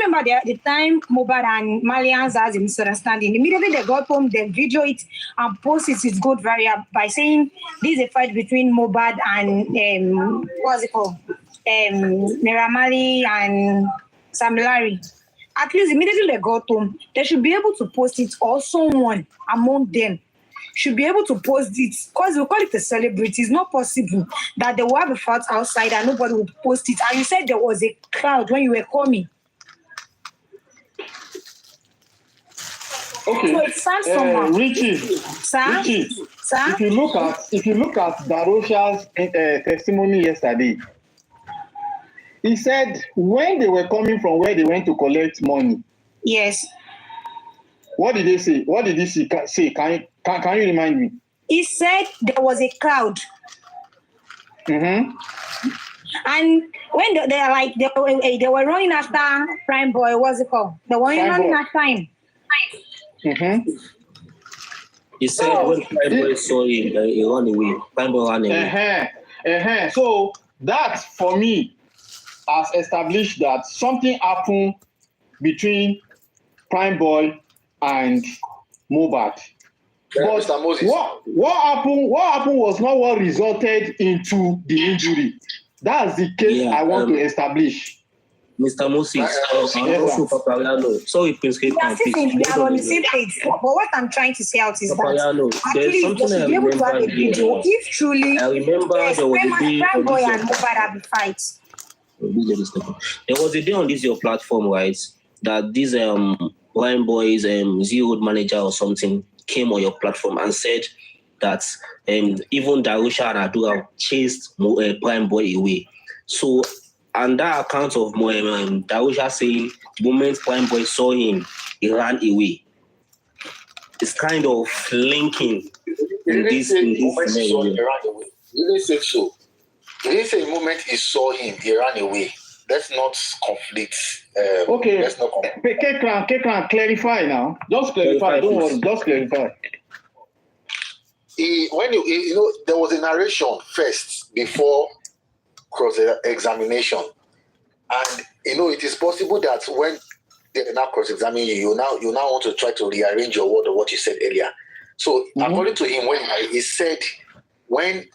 remember the time Mohbad and Malians has a misunderstanding. Immediately they got home, they video it and post it good viral by saying this is a fight between Mohbad and what's it called? Miramali and Sam Larry. At least immediately they got home, they should be able to post it, or someone among them should be able to post it, because we call it a celebrity. It's not possible that they will have a fight outside and nobody will post it. And you said there was a crowd when you were coming. Okay. So it sounds somehow. Richie, Sir? Sir? if you look at Darusha's testimony yesterday, he said when they were coming from where they went to collect money. Yes. What did they say? What did he say? Can you remind me? He said there was a crowd. Mm-hmm. And when they were running after Prime Boy, what's it called? They were running after him. Mm-hmm. He said when Prime Boy saw him, he ran away. Prime Boy ran away. So that, for me, has established that something happened between Prime Boy and Mohbad. But what happened was not what resulted into the injury. That's the case I want to establish. Mr. Moses, sorry, Prince Kate. We are on the same page. But what I'm trying to say out is that actually they should be able to have a video if truly I remember there was a day Prime Boy and Mohbad have a fight. There was a day on this your platform, right, that this Prime Boy's Z-Road manager or something came on your platform and said that even Darusha and Adura chased Prime Boy away. So, and that account of Darusha saying the moment Prime Boy saw him, he ran away. It's kind of linking in this scenario. He ran away. You didn't say so. He didn't say the moment he saw him, he ran away. Let's not conflict. Okay. Let's not conflict. Can clarify now. Just clarify. Don't worry. Just clarify. There was a narration first before cross-examination, and it is possible that when they now cross-examine you, you now want to try to rearrange your word of what you said earlier. So according to him, when he said when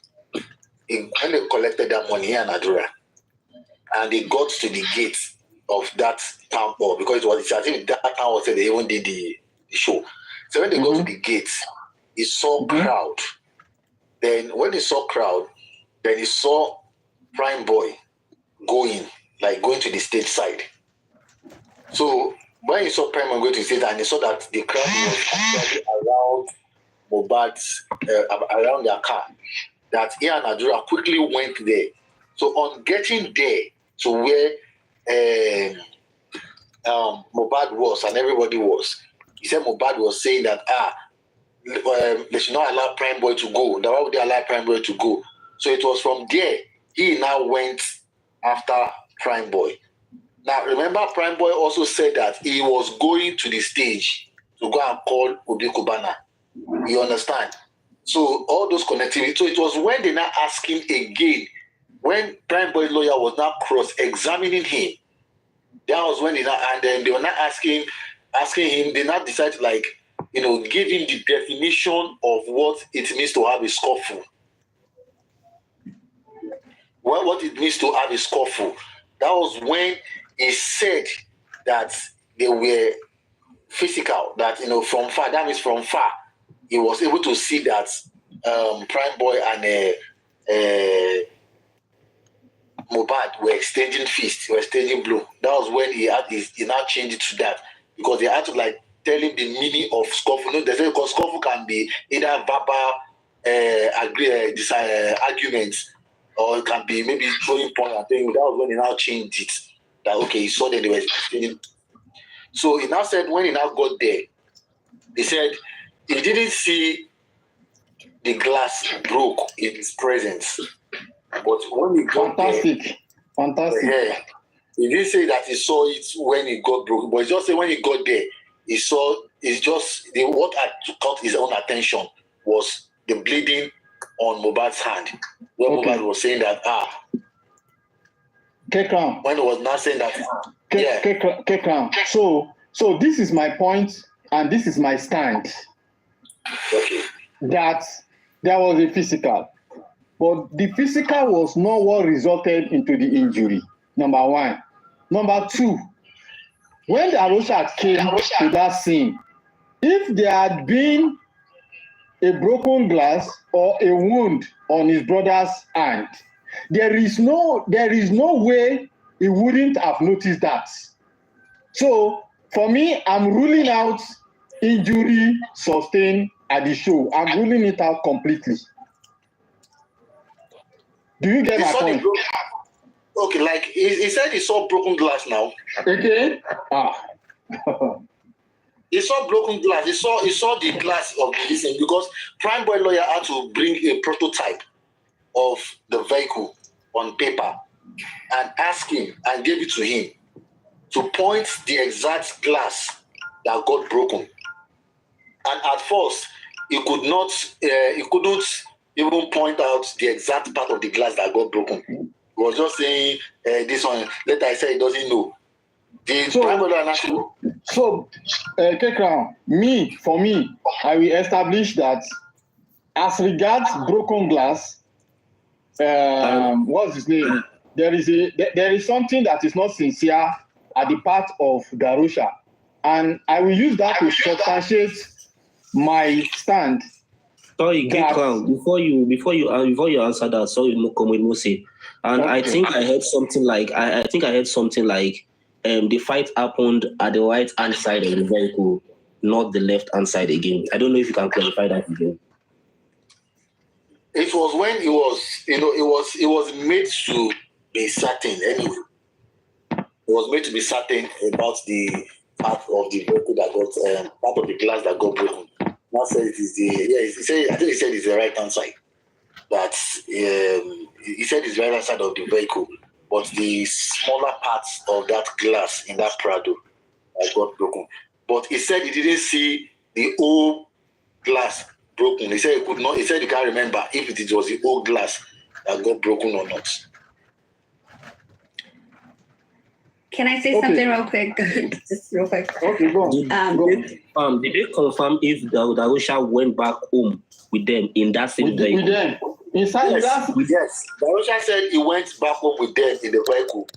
they collected that money and Adura, and they got to the gate of that town hall, because it was, I think that town hall said they even did the show. So when they got to the gate, he saw crowd. Then when he saw crowd, then he saw Prime Boy going to the stage side. So when he saw Prime Boy going to the stage, and he saw that the crowd was actually around Mohbad's, around their car, that he and Adura quickly went there. So on getting there to where Mohbad was and everybody was, he said Mohbad was saying that they should not allow Prime Boy to go. Why would they allow Prime Boy to go? So it was from there he now went after Prime Boy. Now remember, Prime Boy also said that he was going to the stage to go and call Obi Kubana. You understand? So all those connectivity. So it was when they now asked him again, when Prime Boy's lawyer was now cross-examining him. That was when they were not asking him. They now decided give him the definition of what it means to have a scuffle. What it means to have a scuffle. That was when he said that they were physical. That from far. That means from far, he was able to see that Prime Boy and Mohbad were exchanging fists, were exchanging blow. That was when he now changed it to that, because they had to tell him the meaning of scuffle. They say because scuffle can be either verbal arguments, or it can be maybe throwing point and thing. That was when he now changed it. That he saw that they were exchanging. So he now said when he now got there, he said he didn't see the glass broke in his presence. But when he got fantastic. Yeah, he didn't say that he saw it when he got broken, but he just said when he got there, he saw. It's just what caught his own attention was the bleeding on Mohbad's hand, where Mohbad was saying that when he was not saying that Crown. So this is my point, and this is my stand. Okay. That there was a physical, but the physical was not what resulted into the injury. Number one. Number two, when Darusha came to that scene, if there had been a broken glass or a wound on his brother's hand, there is no way he wouldn't have noticed that. So for me, I'm ruling out injury sustained at the show. I'm ruling it out completely. Do you get my point? Okay, like he said he saw broken glass now. Okay. He saw broken glass. He saw the glass of this thing because Prime Boy lawyer had to bring a prototype of the vehicle on paper and ask him and gave it to him to point the exact glass that got broken. And at first, he couldn't even point out the exact part of the glass that got broken. He was just saying this one. Later, I said he doesn't know. So, K-Crown, for me, I will establish that as regards broken glass, what's his name? There is something that is not sincere at the part of Darusha, and I will use that to substantiate my stand. Sorry, K-Crown, before you answer that, sorry, Musi. And okay. I think I heard something like the fight happened at the right hand side of the vehicle, not the left hand side again. I don't know if you can clarify that again. It was when it was made to be certain anyway. It was made to be certain about the part of the vehicle that got part of the glass that got broken. Now said it is I think he said it's the right hand side. That he said it's the right hand side of the vehicle, but the smaller parts of that glass in that Prado got broken. But he said he didn't see the whole glass broken. He said he could not. He said he can't remember if it was the whole glass that got broken or not. Can I say something real quick? Just real quick. Okay, go on. Did they confirm if Darusha went back home with them in that same vehicle? With them. Inside yes. Darusha said he went back home with them in the vehicle.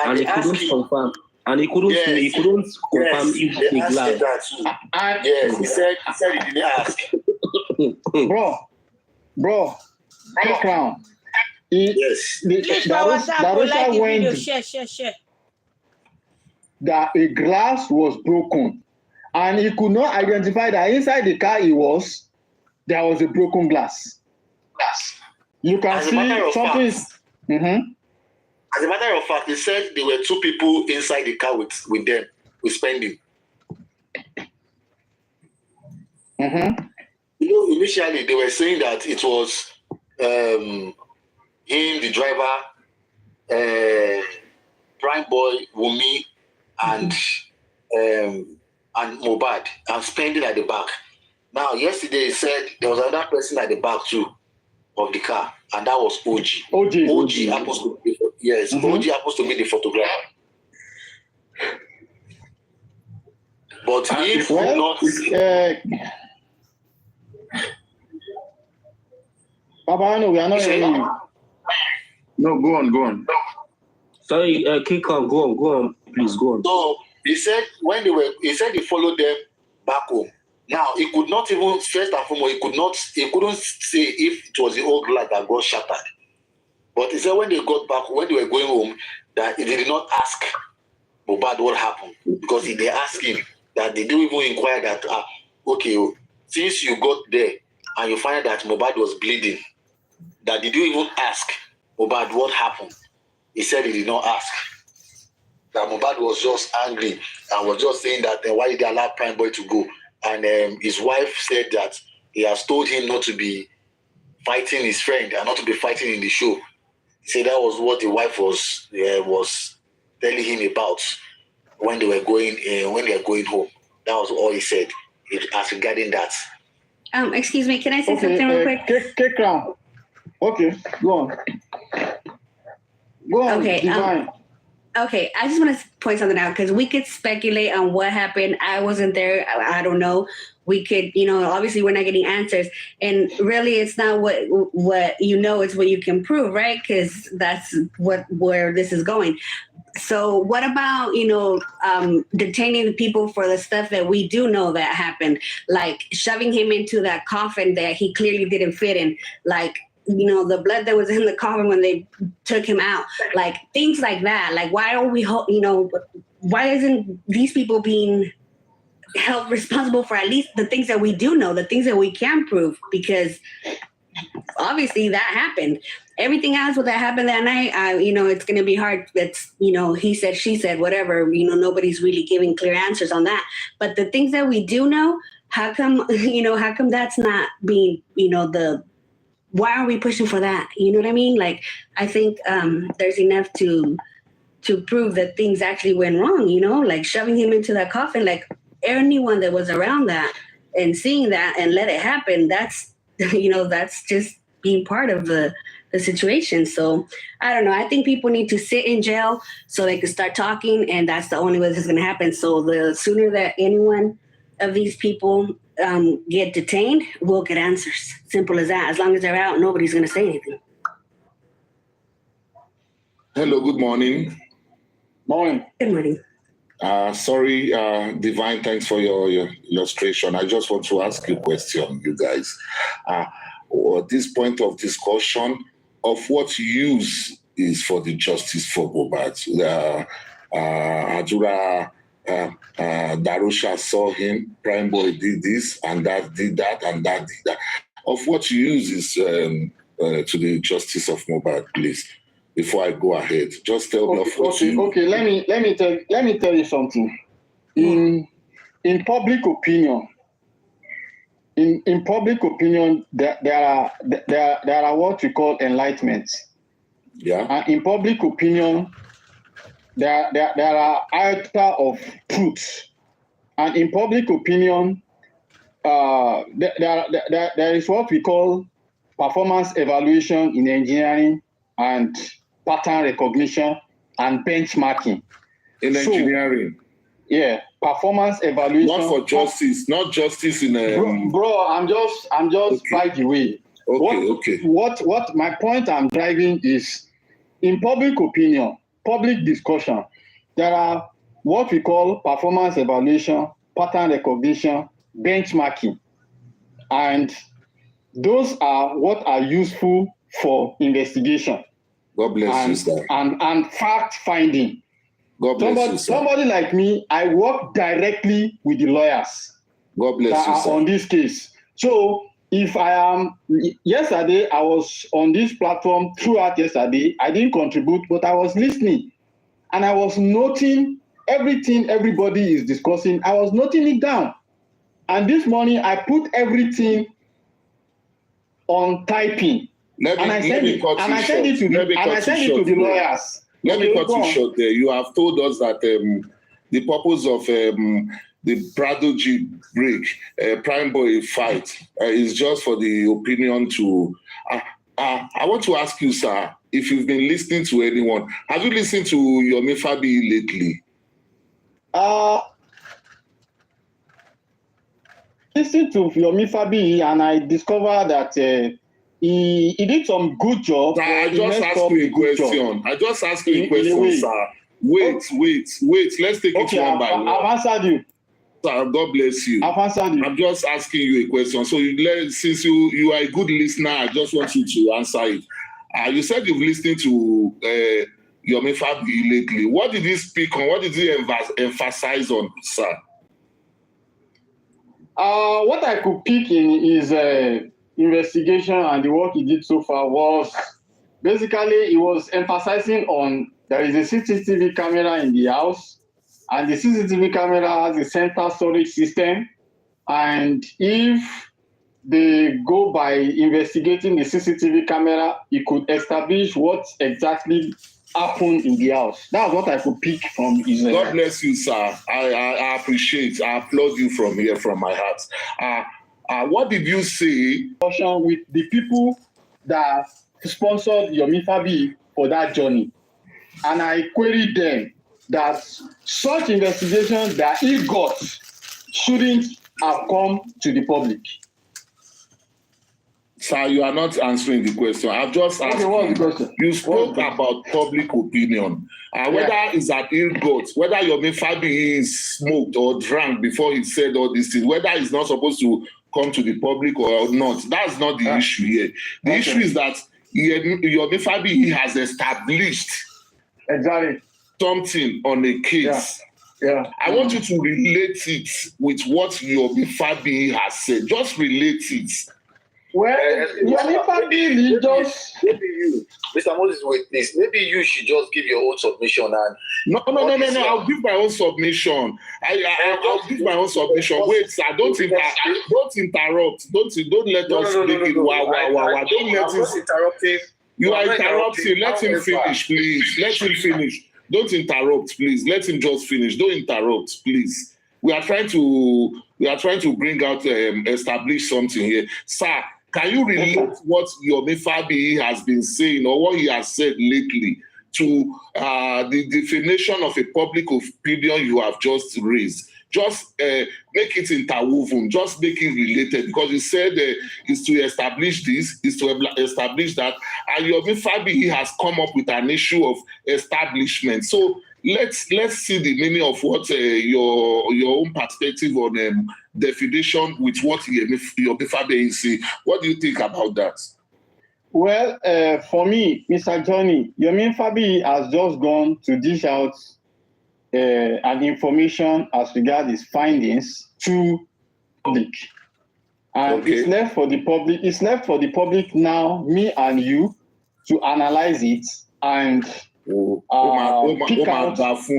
And he couldn't confirm. And he couldn't confirm if the glass. Yes, he said he didn't ask. Bro, Crown. Yes. Darusha went. Share. That a glass was broken, and he could not identify that inside the car there was a broken glass. You can see something. As a matter of fact, he said there were two people inside the car with them, with Spending. Initially they were saying that it was him, the driver, Prime Boy, Wumi, and Mohbad, and Spending at the back. Now, yesterday he said there was another person at the back too of the car, and that was OG. OG happens to be OG happens to be the photographer. But if Papa, no, we are not hearing you. No, go on. Sorry, kick on, go on, please go on. So he said he said he followed them back home. Now he could not even first and foremost he couldn't say if it was the old glass that got shattered. But he said when they got back, when they were going home, that he did not ask Mohbad what happened, because if they asked him, that they didn't even inquire that okay, since you got there and you find that Mohbad was bleeding, that did you even ask Mohbad what happened? He said he did not ask. That Mohbad was just angry and was just saying that why did they allow Prime Boy to go? And his wife said that he has told him not to be fighting his friend and not to be fighting in the show. He said that was what the wife was telling him about when they were going home. That was all he said as regarding that. Excuse me, can I say something real quick? Take Okay, go on. Okay. Okay, I just want to point something out because we could speculate on what happened. I wasn't there. I don't know. We could, obviously we're not getting answers, and really, it's not what it's what you can prove, right? Because that's where this is going. So, what about detaining the people for the stuff that we do know that happened, like shoving him into that coffin that he clearly didn't fit in, like. The blood that was in the coffin when they took him out, like things like that. Like, why are we, why isn't these people being held responsible for at least the things that we do know, the things that we can prove? Because obviously that happened. Everything else that happened that night, it's going to be hard. That's, he said, she said, whatever, nobody's really giving clear answers on that. But the things that we do know, how come that's not being, why are we pushing for that? You know what I mean? Like, I think there's enough to prove that things actually went wrong, like shoving him into that coffin, like anyone that was around that and seeing that and let it happen, that's, that's just being part of the situation. So I don't know. I think people need to sit in jail so they can start talking, and that's the only way this is going to happen. So the sooner that anyone of these people get detained, we'll get answers. Simple as that. As long as they're out, nobody's going to say anything. Hello, good morning. Morning. Good morning. Sorry, Divine, thanks for your illustration. I just want to ask you a question, you guys. At this point of discussion, of what use is for the justice for Mohbad? Adura, Darusha saw him, Prime Boy did this, and that did that, and that did that. Of what use is to the justice of Mohbad, please? Before I go ahead, just tell me of what you... Okay. Let me tell you something. In public opinion, there are what we call enlightenment. Yeah. And in public opinion, there are iota of truth. And in public opinion, there is what we call performance evaluation in engineering and pattern recognition and benchmarking. In engineering? Yeah, performance evaluation. Not for justice, not justice in a... Bro, I'm just okay. By the way. Okay. What my point I'm driving is, in public opinion, public discussion, there are what we call performance evaluation, pattern recognition, benchmarking. And those are what are useful for investigation. God bless you, sir. And fact finding. God bless you, sir. Somebody like me, I work directly with the lawyers. God bless you, sir. On this case. So if yesterday I was on this platform throughout yesterday, I didn't contribute, but I was listening and I was noting everything everybody is discussing. I was noting it down. And this morning I put everything on typing. I send it to the lawyers. Let me cut you short there. You have told us that the purpose of the Prodigy break, Prime Boy fight, is just for the opinion to... I want to ask you, sir, if you've been listening to anyone. Have you listened to Yomi Fabi lately? Listened to Yomi Fabi, and I discovered that he did some good job. I just asked you a question. I just asked you a question, sir. Wait. Let's take it one by one. I've answered you. Sir, God bless you. I've answered you. I'm just asking you a question. So since you are a good listener, I just want you to answer it. You said you've listened to Yomi Fabi lately. What did he speak on? What did he emphasize on, sir? What I could pick in his investigation and the work he did so far was basically he was emphasizing on there is a CCTV camera in the house, and the CCTV camera has a central storage system, and if they go by investigating the CCTV camera, you could establish what exactly happened in the house. That's what I could pick from his... God bless you, sir. I appreciate. I applaud you from here, from my heart. What did you say? With the people that sponsored Yomi Fabi for that journey. and I queried them that such investigations that he got shouldn't have come to the public. Sir, you are not answering the question. I've just asked you spoke about public opinion. Whether it's at ill got, whether Yomi Fabi is smoked or drank before he said all these things, whether he's not supposed to come to the public or not, that's not the issue here. The issue is that Yomi Fabi has established something on a case. I want you to relate it with what Yomi Fabi has said. Just relate it. Well, Yomi Fabi just maybe you, Mr. Moses, with this, maybe you should just give your own submission and no. I'll give my own submission. I'll give my own submission. Wait, sir, don't interrupt. Don't let us speak it. Wow. Don't let us interrupt him. You are interrupting. Let him finish, please. Let him finish. Don't interrupt, please. Let him just finish. Don't interrupt, please. We are trying to bring out establish something here, sir. Can you relate what Yomi Fabi has been saying or what he has said lately to the definition of a public opinion you have just raised? Just make it interwoven, just make it related, because he said is to establish this, is to establish that, and Yomi Fabi has come up with an issue of establishment. So let's see the meaning of what your own perspective on definition with what Yomi Fabi is saying. What do you think about that? Well, for me, Mr. Johnny, Yomi Fabi has just gone to dish out an information as regards his findings to public, and it's left for the public. It's left for the public now, me and you, to analyze it and pick out facts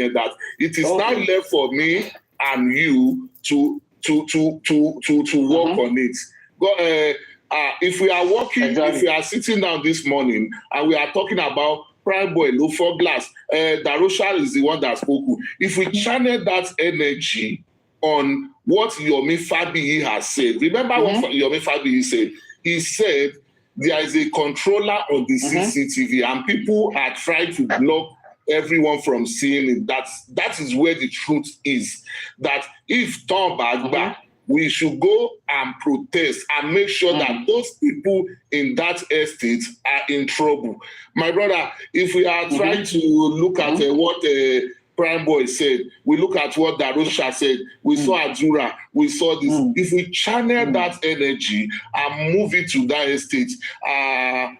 that it is now left for me and you to work on it. If we are working, if we are sitting down this morning and we are talking about Prime Boy, low for glass, Darusha is the one that spoke. If we channel that energy on what Yomi Fabi has said, remember what Yomi Fabi said? He said there is a controller on the CCTV and people are trying to block everyone from seeing it. That is where the truth is. That if Tom Bagba, we should go and protest and make sure that those people in that estate are in trouble. My brother, if we are trying to look at what Prime Boy said, we look at what Darusha said, we saw Adura, we saw this. If we channel that energy and move it to that estate and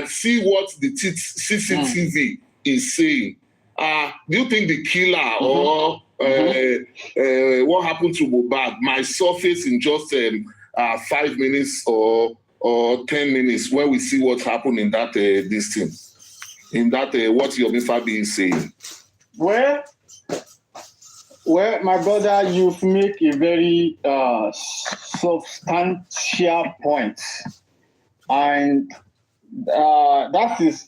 see what the CCTV is saying, do you think the killer or what happened to Mohbad might surface in just 5 minutes or 10 minutes when we see what happened in that this thing, in that what Yomi Fabi is saying? Well, my brother, you've made a very substantial point, and that is.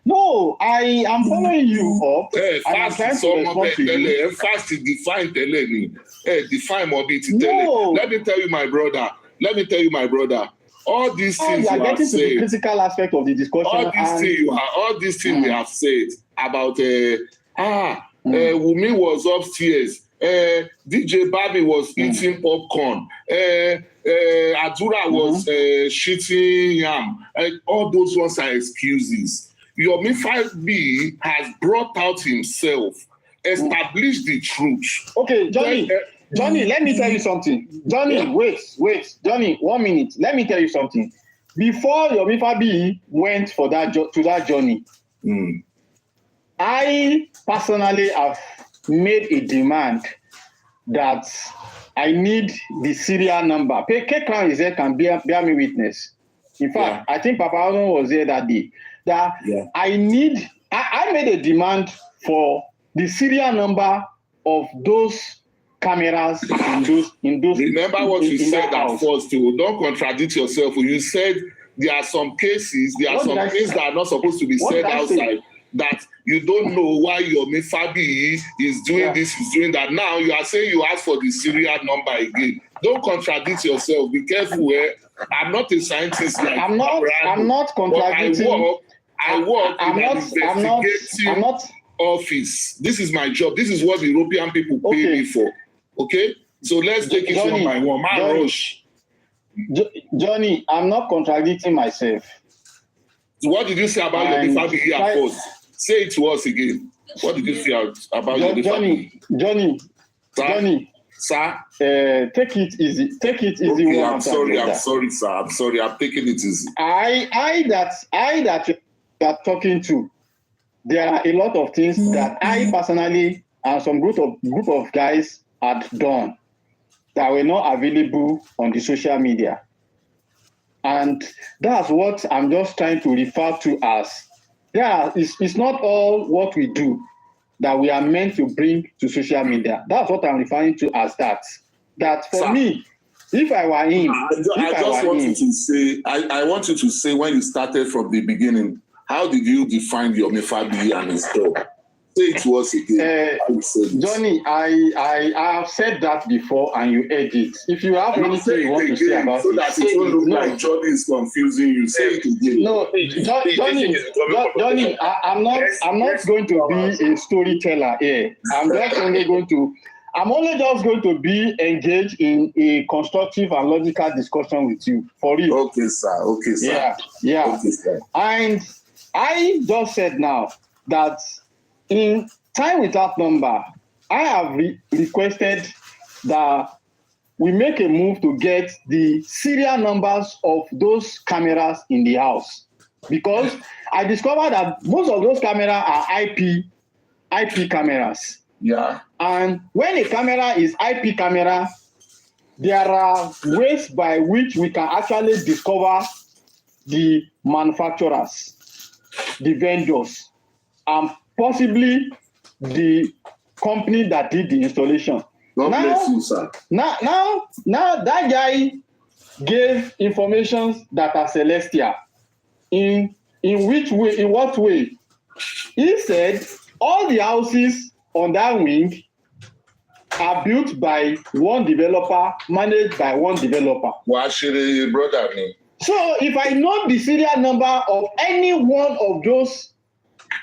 No, I am following you up. I'm trying to respond to you. Fast define telling. Define mobility. No. Let me tell you, my brother. All these things you are getting to the critical aspect of the discussion. All these things we have said about Wumi was upstairs. DJ Bobby was eating popcorn. Adura was shitting yam. All those ones are excuses. Yomi Fabi has brought out himself, established the truth. Okay, Johnny, let me tell you something. Johnny, wait. Johnny, 1 minute. Let me tell you something. Before Yomi Fabi went for that journey, I personally have made a demand that I need the serial number. K-Crown is there, can bear me witness. In fact, I think Papa Arnold was there that day. I made a demand for the serial number of those cameras in those. Remember what you said at first too. Don't contradict yourself. You said there are some cases, that are not supposed to be said outside. that you don't know why Yomi Fabiyi is doing this, is doing that. Now you are saying you ask for the serial number again. Don't contradict yourself. Be careful. I'm not a scientist. Like I'm not contradicting. I work in an investigative office. This is my job. This is what the European people pay me for. Okay? So let's take it one by one. Johnny, I'm not contradicting myself. So what did you say about Yomi Fabiyi at first? Say it to us again. What did you say about Yomi Fabiyi? Johnny. Sir? Take it easy. Take it easy. Okay, I'm sorry, sir. I'm sorry. I'm taking it easy. I that you are talking to, there are a lot of things that I personally and some group of guys had done that were not available on the social media. And that's what I'm just trying to refer to as, it's not all what we do that we are meant to bring to social media. That's what I'm referring to as that. That for me, if I were him, I want you to say when you started from the beginning, how did you define Yomi Fabiyi and his job? Say it to us again. Johnny, I have said that before and you heard it. If you have anything you want to say about so that it won't look like Johnny is confusing you, say it again. No, Johnny, I'm not going to be a storyteller here. I'm only just going to be engaged in a constructive and logical discussion with you. For real. Okay, sir. Yeah. Okay, sir. And I just said now that in Time Without Number, I have requested that we make a move to get the serial numbers of those cameras in the house. Because I discovered that most of those cameras are IP cameras. Yeah. And when a camera is IP camera, there are ways by which we can actually discover the manufacturers, the vendors, and possibly the company that did the installation. God bless you, sir. Now that guy gave information that are celestial. In what way? He said all the houses on that wing are built by one developer, managed by one developer. Well, actually, brother me. So if I know the serial number of any one of those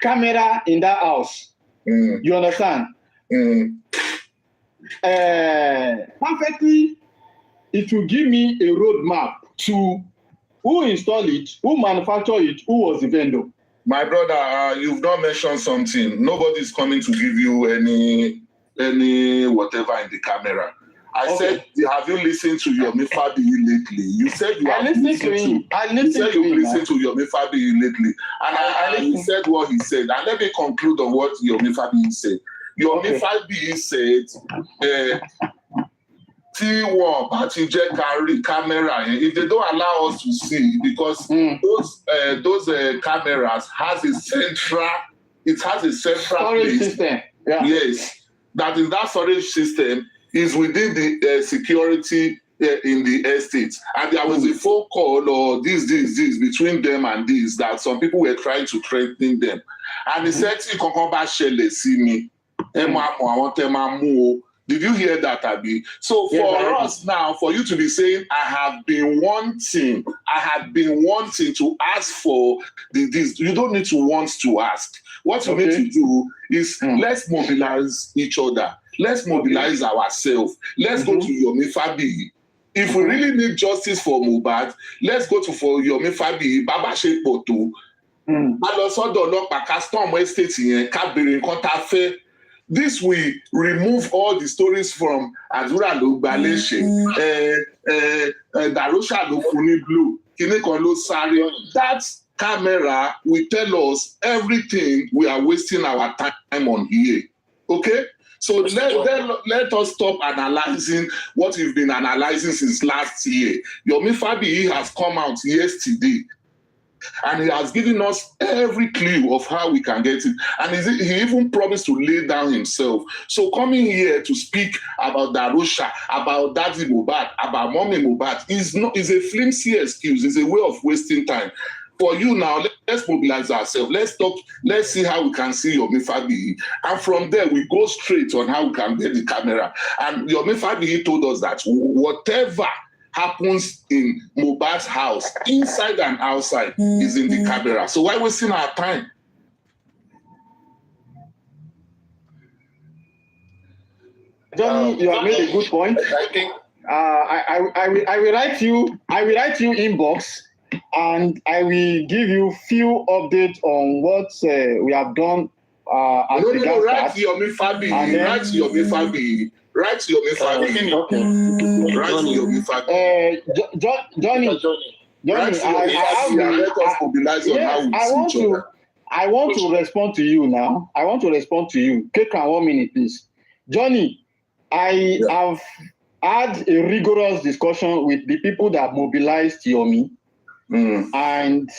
camera in that house, you understand? Perfectly, it will give me a roadmap to who installed it, who manufactured it, who was the vendor. My brother, you've not mentioned something. Nobody's coming to give you any whatever in the camera. I said, have you listened to Yomi Fabiyi lately? You said you have listened to him. You said you listened to Yomi Fabiyi lately. And you said what he said. And let me conclude on what Yomi Fabiyi said. Yomi Fabiyi said, T1, Batije camera, if they don't allow us to see, because those cameras has a central storage system. Yeah. Yes. That in that storage system is within the security in the estate. And there was a phone call or this between them and this, that some people were trying to threaten them. And he said, did you hear that, Abi? So for us now, for you to be saying, I have been wanting to ask for this, you don't need to want to ask. What you need to do is let's mobilize each other. Let's mobilize ourselves. Let's go to Yomi Fabiyi. If we really need justice for Mohbad, let's go for Yomi Fabiyi, Baba Shepoto. This will remove all the stories from Adura lo Baleshe, Darusha lo Funi Blue, Kinekon lo Sari. That camera will tell us everything we are wasting our time on here. Okay? So let us stop analyzing what we've been analyzing since last year. Yomi Fabiyi has come out yesterday and he has given us every clue of how we can get it. And he even promised to lay down himself. So coming here to speak about Darusha, about Daddy Mohbad, about Mommy Mohbad is a flimsy excuse. It's a way of wasting time. for you now, let's mobilize ourselves. Let's talk. Let's see how we can see Yomi Fabiyi. And from there, we go straight on how we can get the camera. And Yomi Fabiyi told us that whatever happens in Mohbad's house, inside and outside, is in the camera. So why wasting our time? Johnny, you have made a good point. I think I will write you inbox, and I will give you few updates on what we have done. Write Yomi Fabiyi. Write Yomi Fabiyi. Write Yomi Fabiyi. Okay. Write Yomi Fabiyi. Johnny, I want to respond to you now. I want to respond to you. Take 1 minute, please. Johnny, I have had a rigorous discussion with the people that mobilized Yomi, and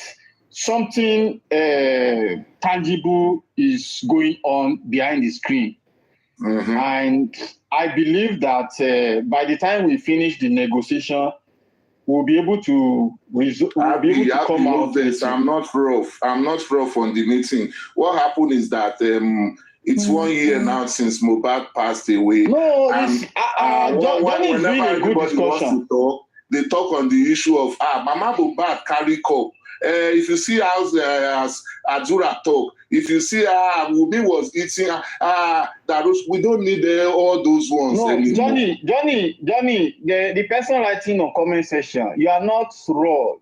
something tangible is going on behind the screen. And I believe that by the time we finish the negotiation, we'll be able to come out. I'm not rough on the meeting. What happened is that it's 1 year now since Mohbad passed away. No, Johnny is doing a good discussion. They talk on the issue of Mama Mohbad carry cup. If you see how Azura talk, if you see how Wumi was eating Darusha, we don't need all those ones. No, anymore. Johnny, the person writing on comment section, you are not raw.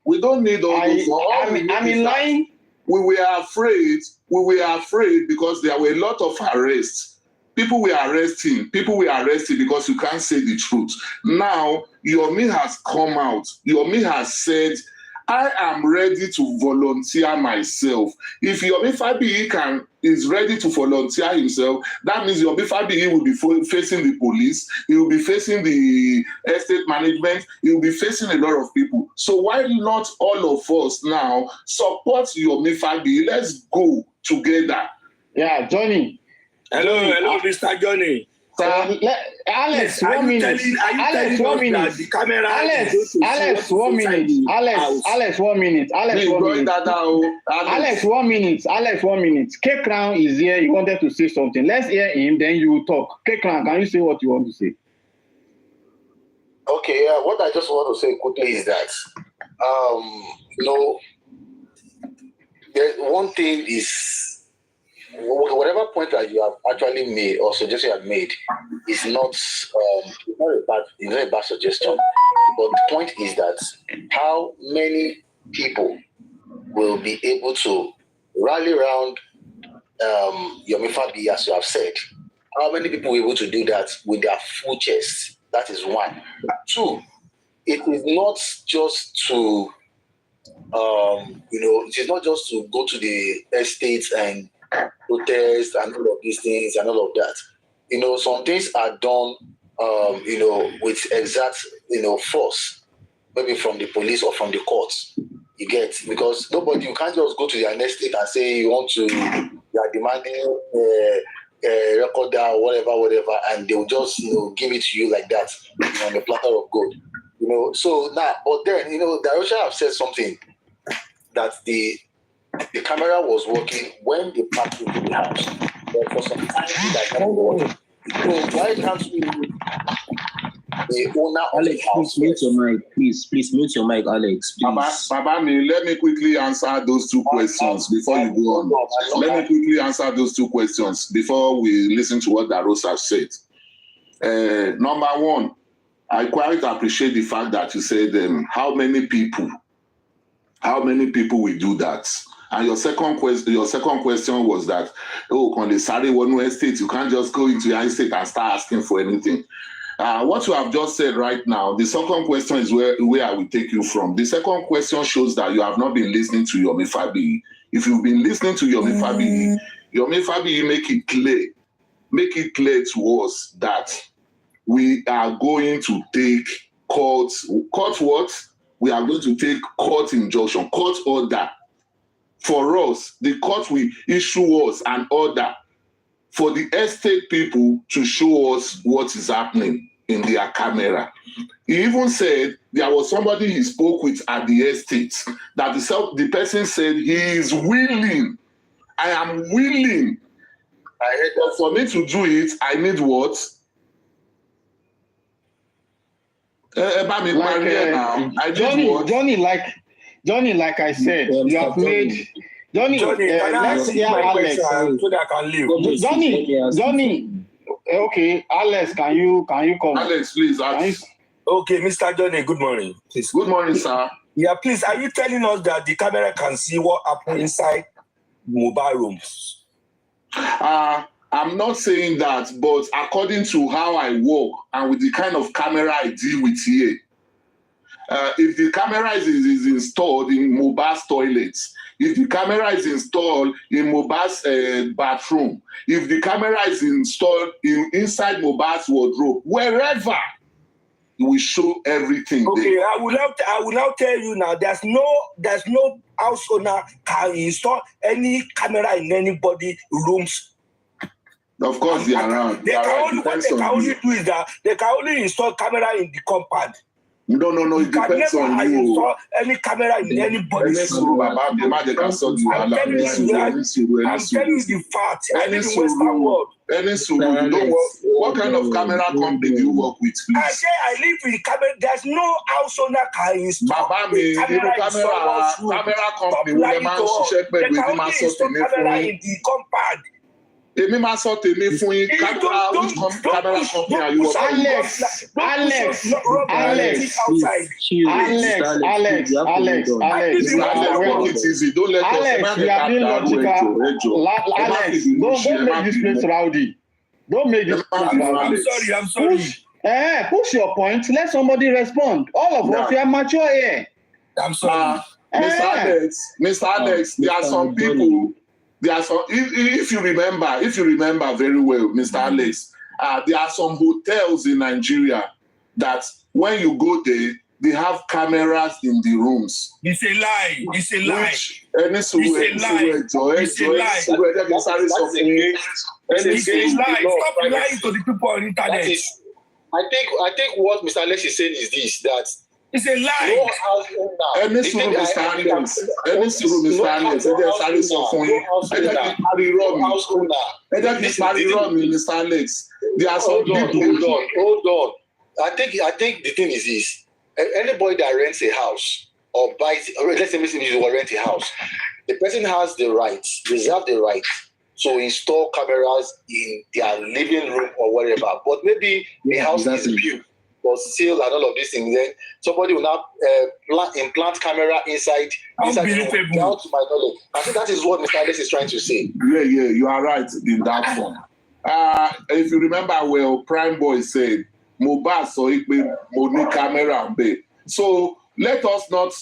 We don't need all those ones. I'm in line. We were afraid because there were a lot of arrests. People were arresting because you can't say the truth. Now, Yomi has come out. Yomi has said, I am ready to volunteer myself. If Yomi Fabiyi is ready to volunteer himself, that means Yomi Fabiyi will be facing the police, he will be facing the estate management, he will be facing a lot of people. So why not all of us now support Yomi Fabiyi? Let's go together. Yeah, Johnny. Hello, Mr. Johnny. Alex, 1 minute. Alex, 1 minute. The camera Alex, 1 minute. Alex, 1 minute. Alex, 1 minute. Alex, 1 minute. K-Crown is here. He wanted to say something. Let's hear him, then you will talk. K-Crown, can you say what you want to say? Okay, what I just want to say quickly is that, there's one thing is, whatever point that you have actually made or suggestion you have made is not a bad suggestion. But the point is that how many people will be able to rally around Yomi Fabiyi, as you have said? How many people will be able to do that with their full chest? That is one. Two, it is not just to it is not just to go to the estates and protest and all of these things and all of that. Some things are done, with exact, force, maybe from the police or from the courts. You get, because you can't just go to the estate and say you are demanding recorder or whatever, and they will just, give it to you like that, on a platter of gold. So now, but then, Darusha have said something that the camera was working when they packed into the house. But for some time, that never worked. So why can't we, the owner of the house... Please mute your mic. Please mute your mic, Alex. Babami, let me quickly answer those two questions before you go on. Let me quickly answer those two questions before we listen to what Darusha said. Number one, I quite appreciate the fact that you said how many people will do that. And your second question was that, on the Sari one estate, you can't just go into your estate and start asking for anything. What you have just said right now, the second question is where I will take you from. The second question shows that you have not been listening to Yomi Fabiyi. If you've been listening to Yomi Fabiyi, make it clear to us that we are going to take court what? We are going to take court injunction, court order. For us, the court will issue us an order for the estate people to show us what is happening. in their camera. He even said there was somebody he spoke with at the estate that the person said he is willing. I am willing. But for me to do it, I need what? Johnny, like I said, you have made Johnny. Let's hear Alex. So that I can leave. Johnny. Okay, Alex, can you come? Alex, please. Okay, Mr. Johnny, good morning. Please. Good morning, sir. Yeah, please, are you telling us that the camera can see what happened inside mobile rooms? I'm not saying that, but according to how I work and with the kind of camera I deal with here, if the camera is installed in Mohbad'S toilets, if the camera is installed in Mohbad'S bathroom, if the camera is installed inside Mohbad'S wardrobe, wherever, we show everything. Okay, there. I will now tell you now. There's no house owner can install any camera in anybody rooms. Of course, they are around. What they can only do is that they can only install camera in the compound. No, it depends on you. Install any camera in anybody's room. I'm telling you the fact. I live in Western world. You don't work. What kind of camera company do you work with, please? I say I live in camera. There's no house owner can install camera company. They can only install camera in the compound. Èmi máa sọ tèmi fún yín camera company are you working with? Alex. Work it easy. Don't let Alex, you are being logical. Alex, don't make this place rowdy. Don't make this place rowdy. I'm sorry. Push your point. Let somebody respond. All of us, we are mature here. I'm sorry. Mr. Alex, there are some people. If you remember very well, Mr. Alex, there are some hotels in Nigeria that when you go there, they have cameras in the rooms. It's a lie. It's a lie. It's a lie. Stop lying to the people on the internet. I think what Mr. Alex is saying is this, that it's a lie. No house owner. Any suru Mr. Alex. Mr. Alex. There are some people. Hold on. I think the thing is this. Anybody that rents a house or buys, or let's say you will rent a house, the person has the right, reserve the right to install cameras in their living room or whatever. But maybe the house is built or sealed and all of these things. Then somebody will now implant camera inside the room, down to my knowledge. I think that is what Mr. Alex is trying to say. Yeah, you are right in that form. If you remember well, Prime Boy said, Mohbad'S so he money camera and pay. So let us not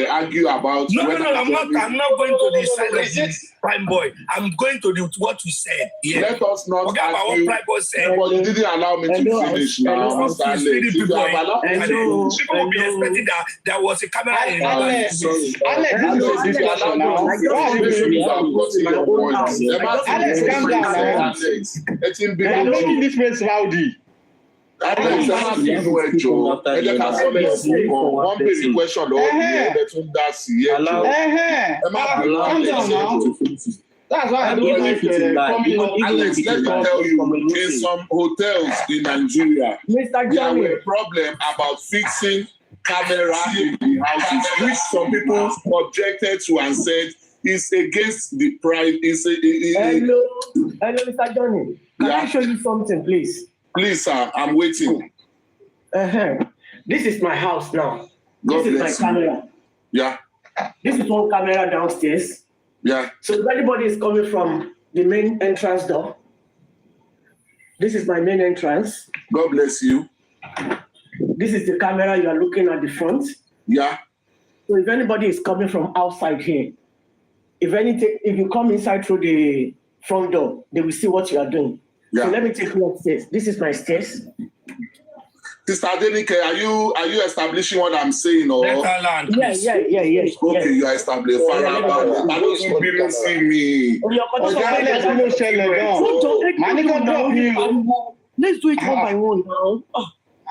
argue about. No, I'm not going to the side of this Prime Boy. I'm going to what you said. Yeah. Let us not argue. About what Prime Boy said. But you didn't allow me to finish now. People will be expecting that there was a camera in Alex, this is a discussion now. Alex, calm down. They are making this place rowdy. Alex, one basic question. That's why I don't like Alex, let me tell you, in some hotels in Nigeria, there were a problem about fixing camera in the houses, which some people objected to and said is against the pride. Hello, Mr. Johnny. Can I show you something, please? Please, sir, I'm waiting. This is my house now. God this is bless my camera. Yeah. This is one camera downstairs. Yeah. So if anybody is coming from the main entrance door, this is my main entrance. God bless you. This is the camera you are looking at the front. Yeah. So if anybody is coming from outside here, if you come inside through the front door, they will see what you are doing. Yeah. So let me take you upstairs. This is my stairs. Sister Adenike, are you establishing what I'm saying? Or? Yeah. Okay, you are establishing. I don't people see me. Let's do it one by one now.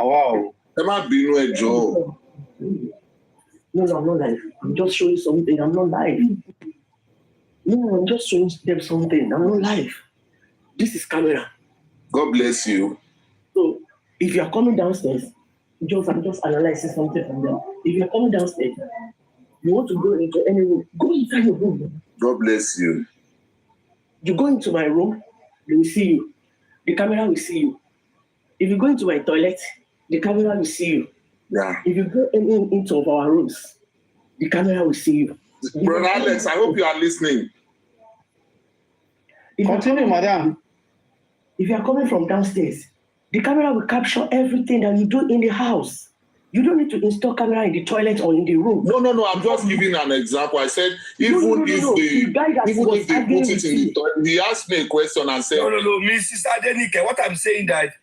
Wow. Ẹ má bínú ẹ jọ̀ọ́. No, I'm not live. I'm just showing something. I'm not live. No, I'm just showing them something. I'm not live. This is camera. God bless you. So if you are coming downstairs, I'm just analyzing something from them. If you're coming downstairs, you want to go into any room, go inside your room. God bless you. You go into my room, they will see you. The camera will see you. If you go into my toilet, the camera will see you. Yeah. If you go into our rooms, the camera will see you. Brother Alex, I hope you are listening. Continue, madam. If you are coming from downstairs, the camera will capture everything that you do in the house. You don't need to install camera in the toilet or in the room. No. I'm just giving an example. I said even if they put it in the toilet, he asked me a question and said, No, Mrs. Adenike, what I'm saying that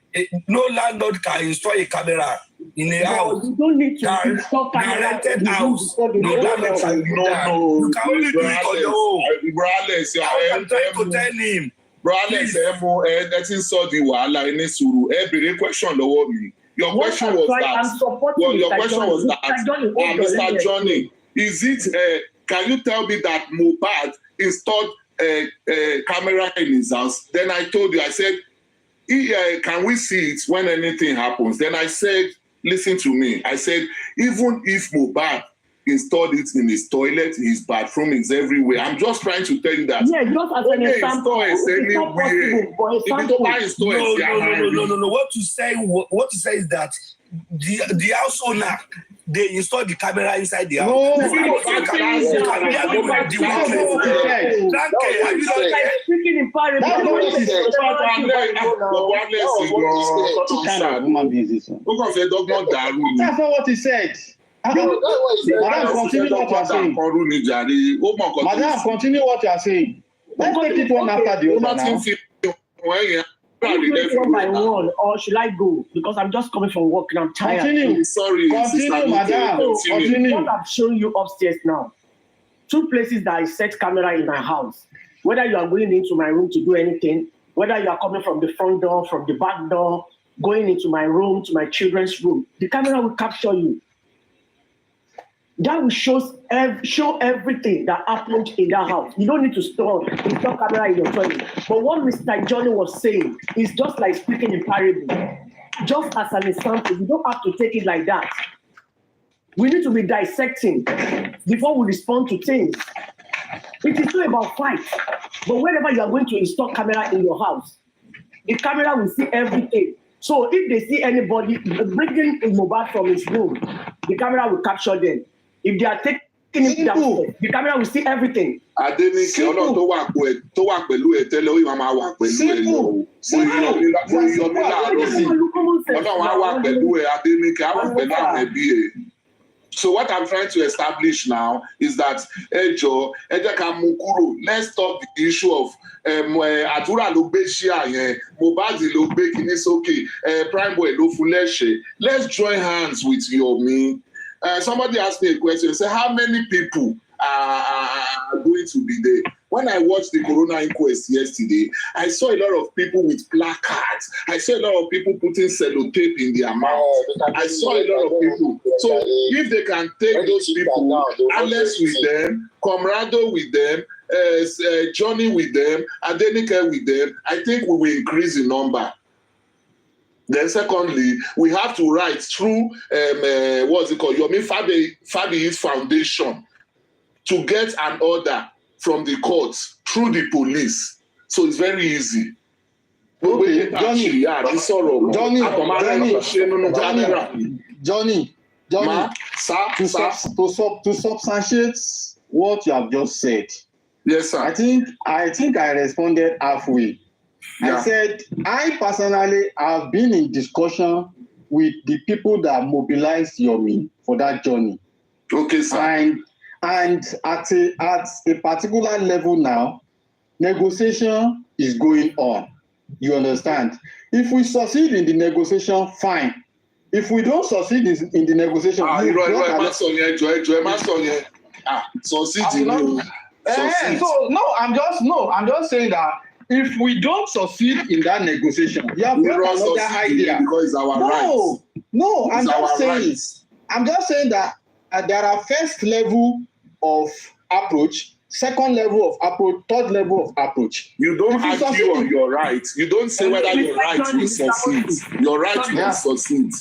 no landlord can install a camera in a house. You don't need to install camera rented house. No landlord can do that. You can only do it on your own. I'm trying to tell him. Bro Alex, ẹ ti sọ di wàhálà ẹ ní sùúrù. Ẹ béèrè question lọ́wọ́ mi. Your question was that, Mr. Johnny, is it, can you tell me that Mohbad installed a camera in his house? Then I told you, I said, can we see it when anything happens? Then I said, listen to me. I said, even if Mohbad installed it in his toilet, his bathroom, is everywhere. I'm just trying to tell you that. Yeah, just as an example. No. What to say is that the house owner, they install the camera inside the house. That's not what he said. Madam, continue what you are saying. Madam, continue what you are saying. Let's take it one after the other now. One by one, or should I go? Because I'm just coming from work and I'm tired. Continue. Sorry. Continue, madam. Continue. What I'm showing you upstairs now. 2 places that I set camera in my house. Whether you are going into my room to do anything, whether you are coming from the front door, from the back door, going into my room, to my children's room, the camera will capture you. That will show everything that happened in that house. You don't need to install camera in your toilet. But what Mr. Johnny was saying is just like speaking in parable. Just as an example, you don't have to take it like that. We need to be dissecting before we respond to things. It is not about fight. But whenever you are going to install camera in your house, the camera will see everything. So if they see anybody bringing Mohbad from his room, the camera will capture them. If they are taking him downstairs, the camera will see everything. Adenike, Ọlọ́run tó wà pẹ̀lú ẹ tẹ́lẹ̀ ó yẹ máa wà pẹ̀lú ẹ lọ. Ọlọ́run á wà pẹ̀lú ẹ, Adenike á wà pẹ̀lú àwọn ẹbí ẹ. So what I'm trying to establish now is that ẹ jẹ́ ká mú kúrò. Let's stop the issue of àdúrà ló gbé ṣíà yẹn, Mohbad ló gbé kinní sókè, Prime Boy ló fún lẹ́ṣẹ̀. Let's join hands with Yomi. Somebody asked me a question, say how many people are going to be there? When I watched the Corona inquest yesterday, I saw a lot of people with placards. I saw a lot of people putting sellotape in their mouth. I saw a lot of people. So if they can take those people, Alex with them, Comrado with them, Johnny with them, Adenike with them, I think we will increase the number. Then secondly, we have to write through, what's it called, Yomi Fabiyi's foundation to get an order from the courts through the police. So it's very easy. Okay, Johnny, to substantiate what you have just said. Yes, sir. I think I responded halfway. Yeah. I said, I personally have been in discussion with the people that mobilized Yomi for that journey. Okay, sir. And at a particular level now, negotiation is going on. You understand? If we succeed in the negotiation, fine. If we don't succeed in the negotiation, I'm just saying that if we don't succeed in that negotiation, you have got another idea. Because it's our rights. I'm just saying that there are first level of approach, second level of approach, third level of approach. You don't argue on your right. You don't say whether your right will succeed. Your right must succeed.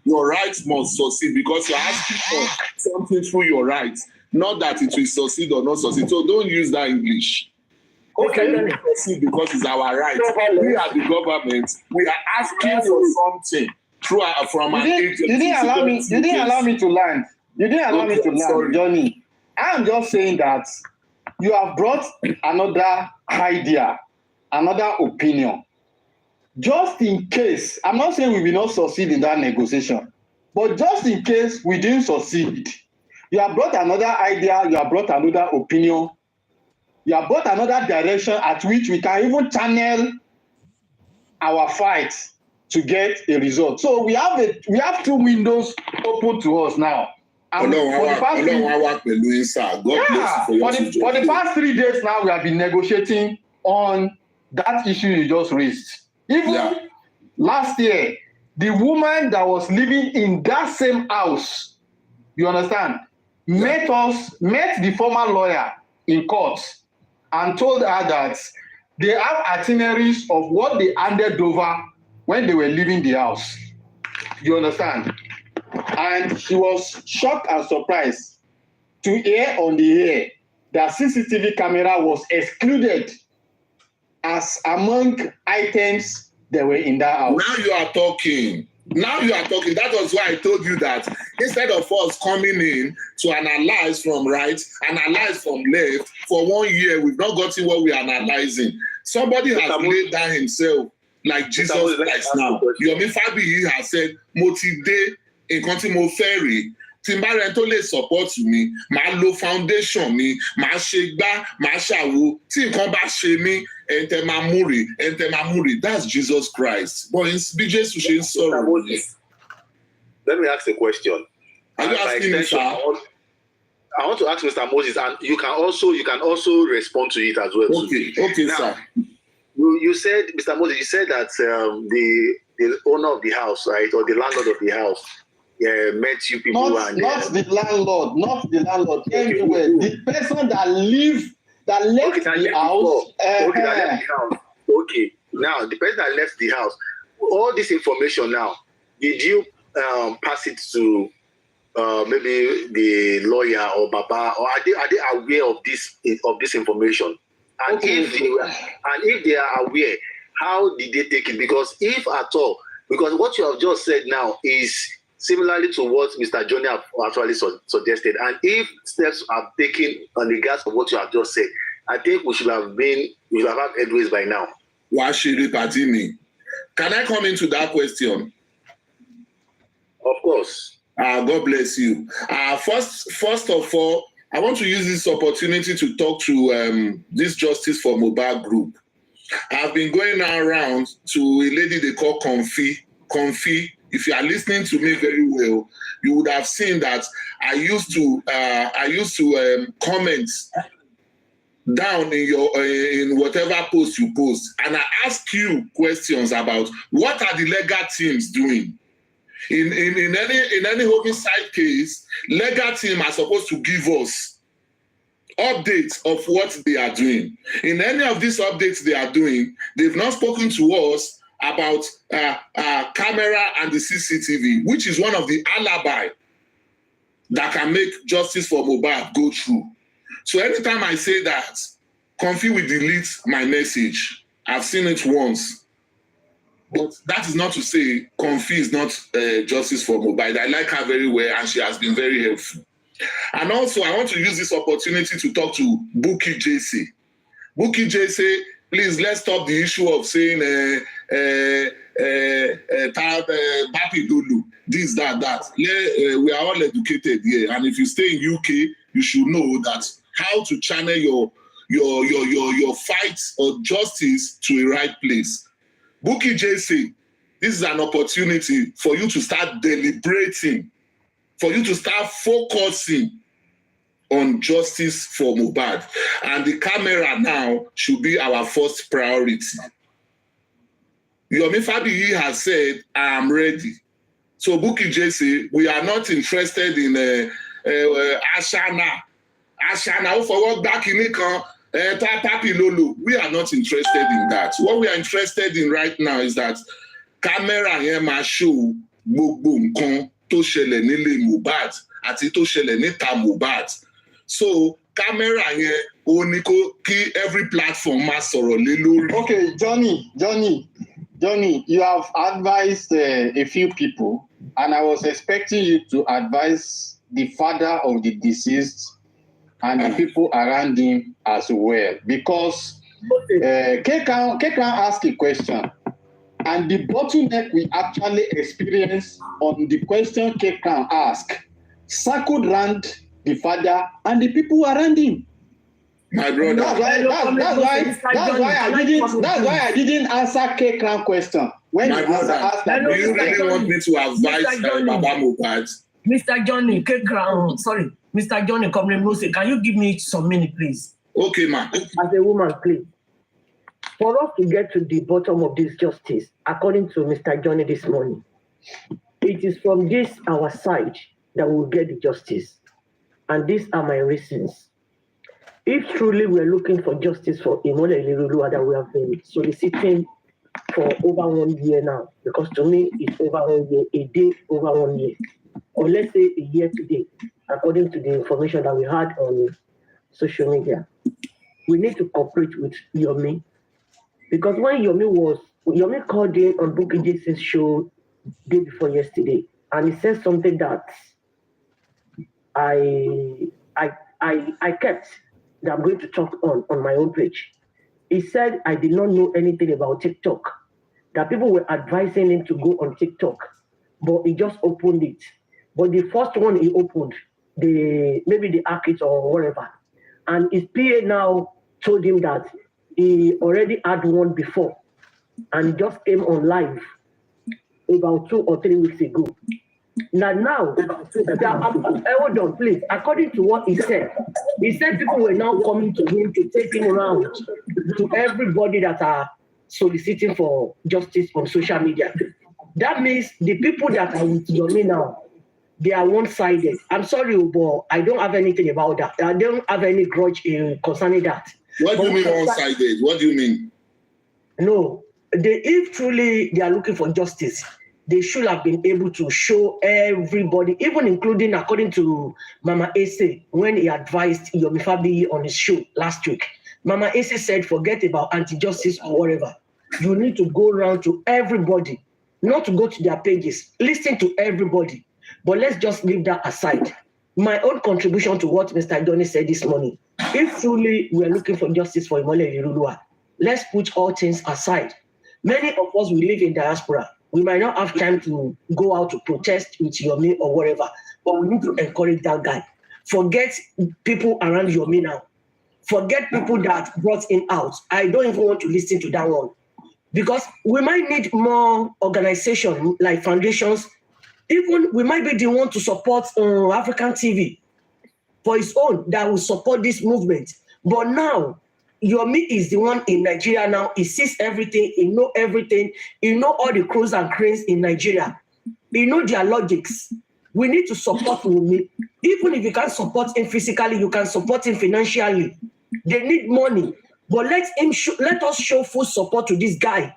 Your right must succeed because you're asking for something through your right, not that it will succeed or not succeed. So don't use that English. Okay, succeed because it's our right. We are the government. We are asking for something from an agency. You didn't allow me to land. You didn't allow me to land, sorry. Johnny. I'm just saying that you have brought another idea, another opinion. Just in case, I'm not saying we will not succeed in that negotiation, but just in case we didn't succeed, you have brought another idea, you have brought another opinion, you have brought another direction at which we can even channel our fight to get a result. So we have two windows open to us now. And for the past 3 days now, we have been negotiating on that issue you just raised. Even last year, the woman that was living in that same house, you understand, met the former lawyer in court and told her that they have itineraries of what they handed over when they were leaving the house. You understand? And she was shocked and surprised to hear on the air that CCTV camera was excluded as among items that were in that house. Now you are talking. That was why I told you that instead of us coming in to analyze from right, analyze from left, for 1 year, we've not gotten what we're analyzing. Somebody has laid down himself like Jesus Christ now. Yomi Fabiyi has said, motive in Continental Ferry. Timbare tó lè support mi, màá lo foundation mi, màá ṣe gbá, màá ṣàwo, tí nǹkan bá ṣe mí, ẹ̀ǹtẹ̀ máa múre. That's Jesus Christ. But bí Jésù ṣe ń sọ̀rọ̀. Let me ask a question. Are you asking me, sir? I want to ask Mr. Moses, and you can also respond to it as well. Okay, now, sir. You said, Mr. Moses, you said that the owner of the house, right, or the landlord of the house, met you people not the landlord. Anyway, the person that left the house. Okay, now the person that left the house. All this information now, did you pass it to maybe the lawyer or Baba, or are they aware of this information? And if they are aware, how did they take it? Because if at all, because what you have just said now is similarly to what Mr. Johnny have actually suggested, and if steps are taken on regards of what you have just said, I think we should have had headways by now. Washiri Patini, can I come into that question? Of course. God bless you. First of all, I want to use this opportunity to talk to this Justice for Mohbad group. I've been going around to a lady they call Comfy. If you are listening to me very well, you would have seen that I used to comment down in whatever post you post, and I ask you questions about what are the legal teams doing. In any homicide case, legal team are supposed to give us updates of what they are doing. In any of these updates they are doing, they've not spoken to us about camera and the CCTV, which is one of the alibi that can make justice for Mohbad go through. So anytime I say that, Comfy will delete my message. I've seen it once. But that is not to say Comfy is not justice for Mohbad. I like her very well, and she has been very helpful. And also, I want to use this opportunity to talk to Bukky JC. Bukky JC, please, let's stop the issue of saying Papi Dulu, this, that. We are all educated here, and if you stay in UK, you should know that how to channel your fight or justice to a right place. Bukky JC, this is an opportunity for you to start deliberating, for you to start focusing on justice for Mohbad. And the camera now should be our first priority. Yomi Fabiyi has said, I am ready. So Bukky JC, we are not interested in Ashana. Ashana, for what back in Papi Lolo. We are not interested in that. What we are interested in right now is that camera yẹn máa show gbogbo nǹkan tó ṣẹlẹ̀ nílé Mohbad àti tó ṣẹlẹ̀ níta Mohbad. So camera yẹn ó ní kí every platform máa sọ̀rọ̀ lé lórí. Okay, Johnny, you have advised a few people, and I was expecting you to advise the father of the deceased and the people around him as well, because Kekan asked a question, and the bottleneck we actually experienced on the question Kekan asked circled around the father and the people around him. My brother. That's why I didn't answer Kekan question. When my brother, asked that, do you really want me to advise Baba Mohbad? Mr. Johnny, Mr. Johnny, can you give me some minute, please? Okay, man. As a woman, please. For us to get to the bottom of this justice, according to Mr. Johnny this morning, it is from this our side that we will get the justice. And these are my reasons. If truly we are looking for justice for Oladimeyi that we have been soliciting for over 1 year now, because to me it's over 1 year, a day over 1 year, or let's say a year today, according to the information that we had on social media, we need to cooperate with Yomi. Because when Yomi called in on Bukky JC's show day before yesterday, and he said something that I kept, that I'm going to talk on my own page. He said I did not know anything about TikTok, that people were advising him to go on TikTok, but he just opened it. But the first one he opened, maybe the arcade or whatever, and his PA now told him that he already had one before, and he just came on live about 2 or 3 weeks ago. Now, hold on, please. According to what he said people were now coming to him to take him around to everybody that are soliciting for justice on social media. That means the people that are with Yomi now, they are one-sided. I'm sorry, but I don't have anything about that. I don't have any grudge concerning that. What do you mean one-sided? What do you mean? No, if truly they are looking for justice, they should have been able to show everybody, even including, according to Mama Ese, when he advised Yomi Fabiyi on his show last week. Mama Ese said, forget about anti-justice or whatever. You need to go around to everybody, not to go to their pages, listen to everybody. But let's just leave that aside. My own contribution to what Mr. Johnny said this morning, if truly we are looking for justice for Oladimeyi, let's put all things aside. Many of us, we live in diaspora. We might not have time to go out to protest with Yomi or whatever, but we need to encourage that guy. Forget people around Yomi now. Forget people that brought him out. I don't even want to listen to that one. Because we might need more organizations like foundations. Even we might be the one to support African TV for its own that will support this movement. But now, Yomi is the one in Nigeria now. He sees everything. He knows everything. He knows all the crews and cranes in Nigeria. He knows their logics. We need to support Yomi. Even if you can't support him physically, you can support him financially. They need money. But let us show full support to this guy.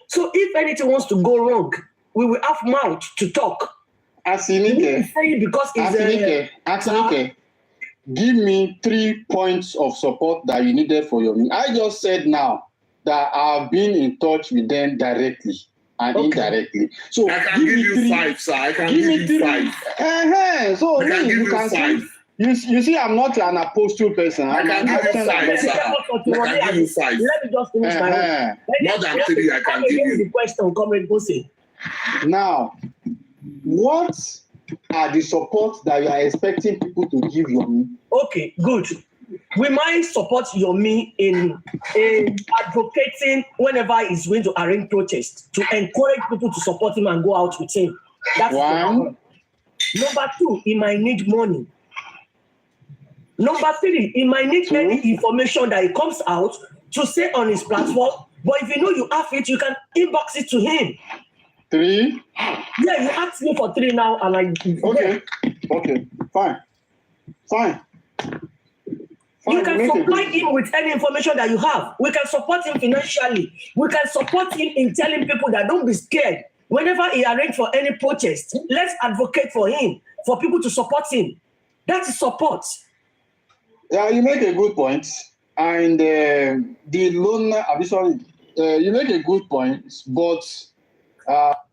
So if anything wants to go wrong, we will have mouth to talk. Asinike, give me 3 points of support that you needed for Yomi. I just said now that I've been in touch with them directly and indirectly. So I can give you 5, sir. I can give you 5. So I can give you 5. You see, I'm not an apostle person. I can give you 5, sir. I can give you 5. Let me just finish my own. More than 3, I can give you. The question, Comrade Bose. Now, what are the supports that you are expecting people to give Yomi? Okay, good. We might support Yomi in advocating whenever he's going to arrange protests to encourage people to support him and go out with him. That's one. Number 2, he might need money. Number 3, he might need any information that he comes out to say on his platform. But if you know you have it, you can inbox it to him. 3. Yeah, you asked me for 3 now, and I. Okay. Okay. Fine. You can supply him with any information that you have. We can support him financially. We can support him in telling people that don't be scared. Whenever he arranges for any protest, let's advocate for him, for people to support him. That is support. Yeah, you make a good point. And the loan, you make a good point, but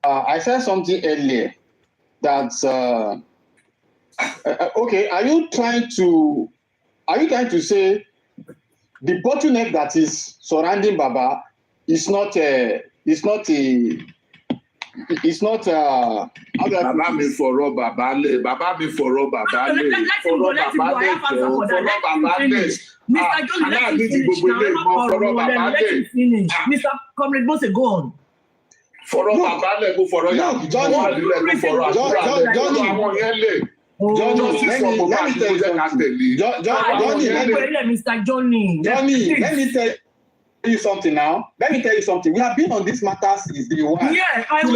I said something earlier that, okay, are you trying to say the bottleneck that is surrounding Baba is not Baba me for rubber ballet. Baba me for rubber ballet. For rubber ballet. Mr. John, let him finish now. Let him finish. Mr. Comrade Mose, go on. For rubber ballet, go for rubber. Johnny, let me tell you something now. Let me tell you something. We have been on this matter since day one. Yeah, I was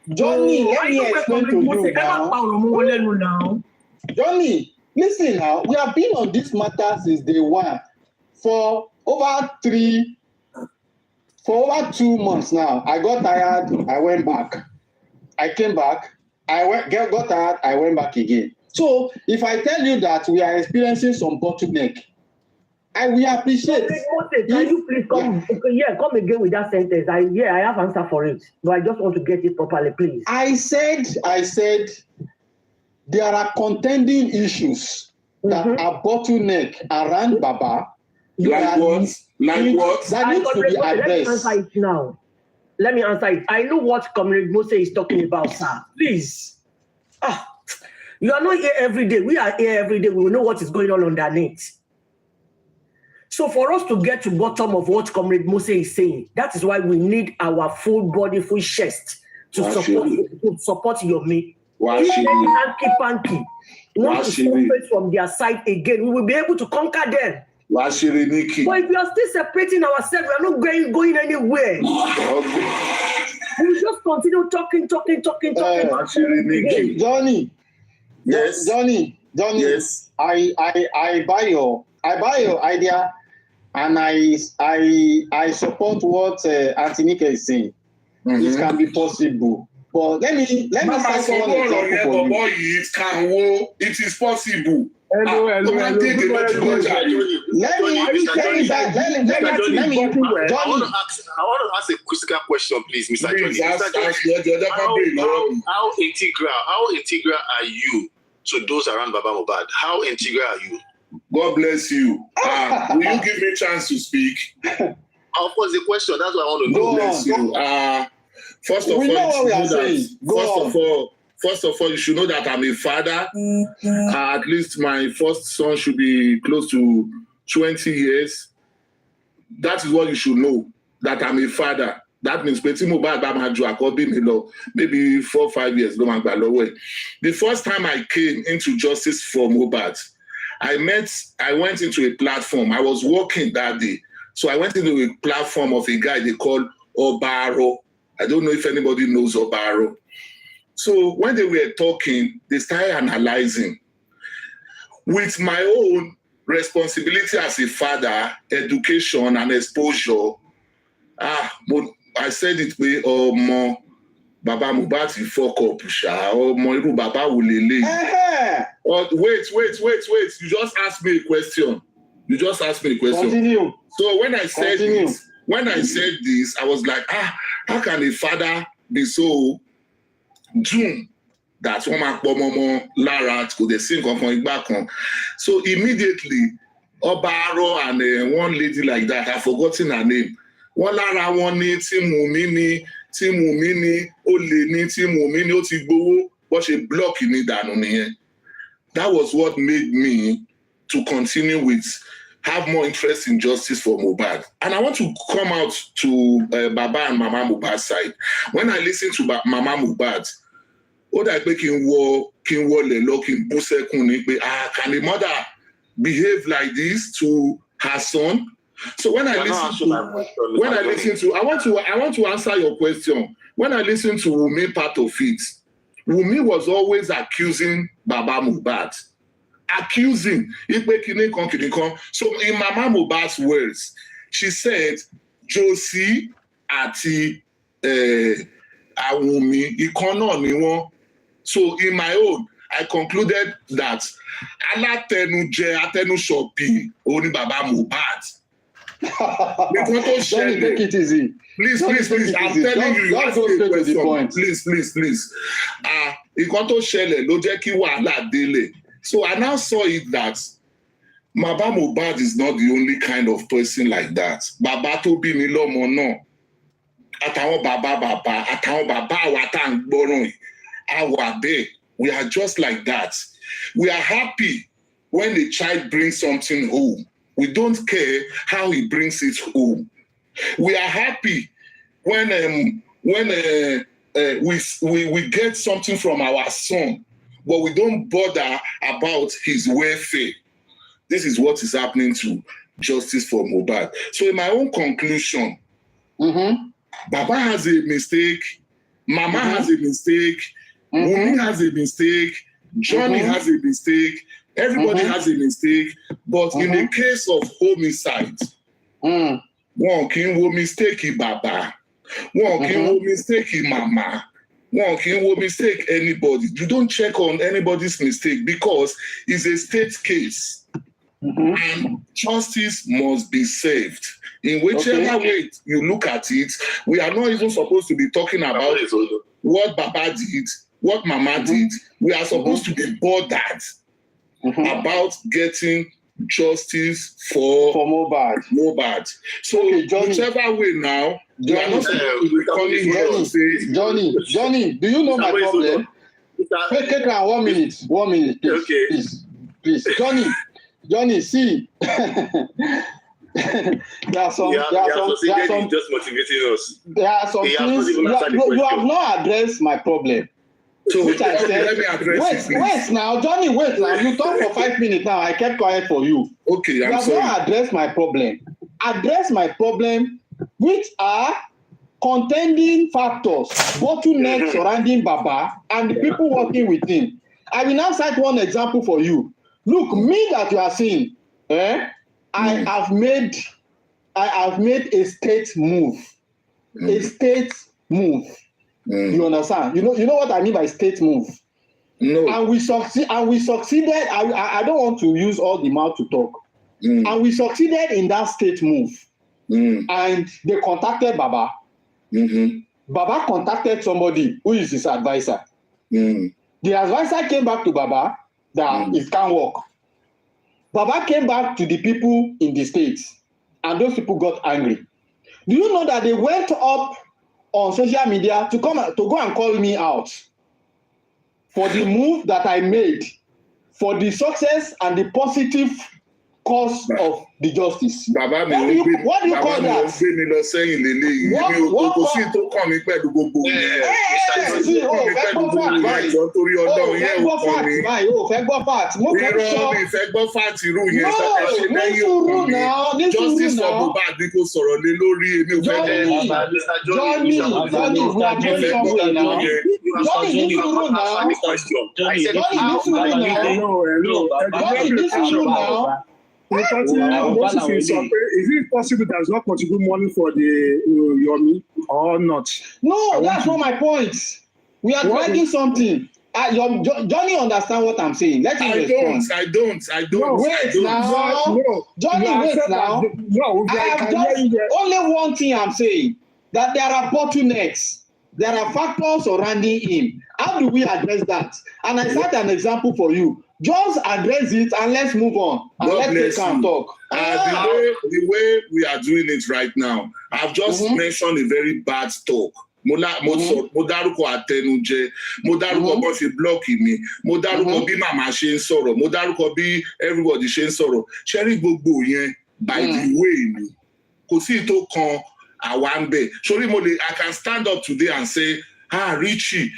Johnny, let me explain to you now. Johnny, listen now. We have been on this matter since day one for over 2 months now. I got tired. I went back. I came back. Got tired. I went back again. So if I tell you that we are experiencing some bottleneck, I will appreciate. Can you please come? Yeah. Come again with that sentence. I have answer for it, but I just want to get it properly, please. I said there are contending issues that are bottleneck around Baba. Like what? That needs to be addressed. Let me answer it. I know what Comrade Mose is talking about, sir. Please. You are not here every day. We are here every day. We will know what is going on underneath. So for us to get to the bottom of what Comrade Mose is saying, that is why we need our full body, full chest to support your mate. Panky. Want to separate from their side again, we will be able to conquer them. But if we are still separating ourselves, we are not going anywhere. We will just continue talking. Johnny. Yes. Johnny. Yes. I buy your idea, and I support what Auntie Nika is saying. Mm-hmm. It can be possible. But let me say one example for you. It is possible. Let me. I want to ask a critical question, please, Mr. Johnny. How integral are you to those around Baba Mohbad? How integral are you? God bless you. Will you give me a chance to speak? Of course, the question. That's what I want to know. God bless you. First of all, you should know that I'm a father. At least my first son should be close to 20 years. That is what you should know, that I'm a father. That means maybe 4 or 5 years. The first time I came into justice for Mohbad, I went into a platform. I was working that day. So I went into a platform of a guy they call Obaro. I don't know if anybody knows Obaro. So when they were talking, they started analyzing. With my own responsibility as a father, education and exposure, but I said it way, Baba Mohbad fuck up, Baba Wulele. Wait. You just asked me a question. Continue. So when I said this, I was like, how can a father be so June that woman Lara could they sing on back on? So immediately, Obaro and one lady like that, I've forgotten her name. One Lara one ni Timumini, Oleni, Timumini, Otigbo, but she blocked me down on here. That was what made me to continue with have more interest in justice for Mohbad. And I want to come out to Baba and Mama Mohbad's side. When I listen to Mama Mohbad, what I think can the mother behave like this to her son? So when I listen to, I want to answer your question. When I listen to Wunmi part of it, Wunmi was always accusing Baba Mohbad. Accusing. So in Mama Mohbad's words, she said, Josie àti Wunmi ìkan ni wọ́n. So in my own, I concluded that alátẹnujẹ atẹnusọ̀bì òní Baba Mohbad. Johnny, take it easy. Please. I'm telling you, you ask me a question. Please. Nǹkan tó ṣẹlẹ̀ ló jẹ́ kí wàhálà délé. So I now saw it that Baba Mohbad is not the only kind of person like that. Baba tó bí mi lọ́mọ náà. Àtàwọn bàbá, àtàwọn bàbá wa tá ń gbọ́ràn àwa bẹ́ẹ̀. We are just like that. We are happy when a child brings something home. We don't care how he brings it home. We are happy when we get something from our son, but we don't bother about his welfare. This is what is happening to Justice for Mohbad. So in my own conclusion, Baba has a mistake, Mama has a mistake, Wunmi has a mistake, Johnny has a mistake, everybody has a mistake, but in the case of homicide, one can wo mistake Baba, one can wo mistake Mama, one can wo mistake anybody. You don't check on anybody's mistake because it's a state case. And justice must be served. In whichever way you look at it, we are not even supposed to be talking about what Baba did, what Mama did. We are supposed to be bothered about getting justice for Mohbad. So whichever way now, you are not supposed to be coming here to say, Johnny, do you know my problem? Take 1 minute. 1 minute, please. Please. Johnny, see. There are some just motivating us. There are some things you have not addressed my problem. So which I said, let me address wait now, Johnny, wait now. You talk for 5 minutes now. I kept quiet for you. Okay, I'm sorry. You have not addressed my problem. Address my problem, which are contending factors, bottlenecks surrounding Baba and the people working with him. I will now cite one example for you. Look, me that you are seeing, I have made a state move. A state move. You understand? You know what I mean by state move? No. And we succeeded. I don't want to use all the mouth to talk. And we succeeded in that state move. And they contacted Baba. Baba contacted somebody who is his advisor. The advisor came back to Baba that it can't work. Baba came back to the people in the States, and those people got angry. Do you know that they went up on social media to go and call me out for the move that I made, for the success and the positive cause of the justice? Baba, what do you call that? Is it possible that does not contribute money for the Yomi or not? No, that's not my point. We are dragging something. Johnny understand what I'm saying. Let him respond. I don't. Wait now. Johnny, wait now. I have just only one thing I'm saying, that there are bottlenecks. There are factors surrounding him. How do we address that? And I cite an example for you. Just address it and let's move on. And let's talk. The way we are doing it right now, I've just mentioned a very bad talk. Mo dárúkọ àtẹnujẹ, mo dárúkọ bó ṣe blọ́ọ̀kì mi, mo dárúkọ bí màmá ṣe ń sọ̀rọ̀, mo dárúkọ bí everybody ṣe ń sọ̀rọ̀. Ṣé rí gbogbo yẹn by the way ni? Kò sí tó kan àwa ń bẹ̀. Sórí I can stand up today and say, Richie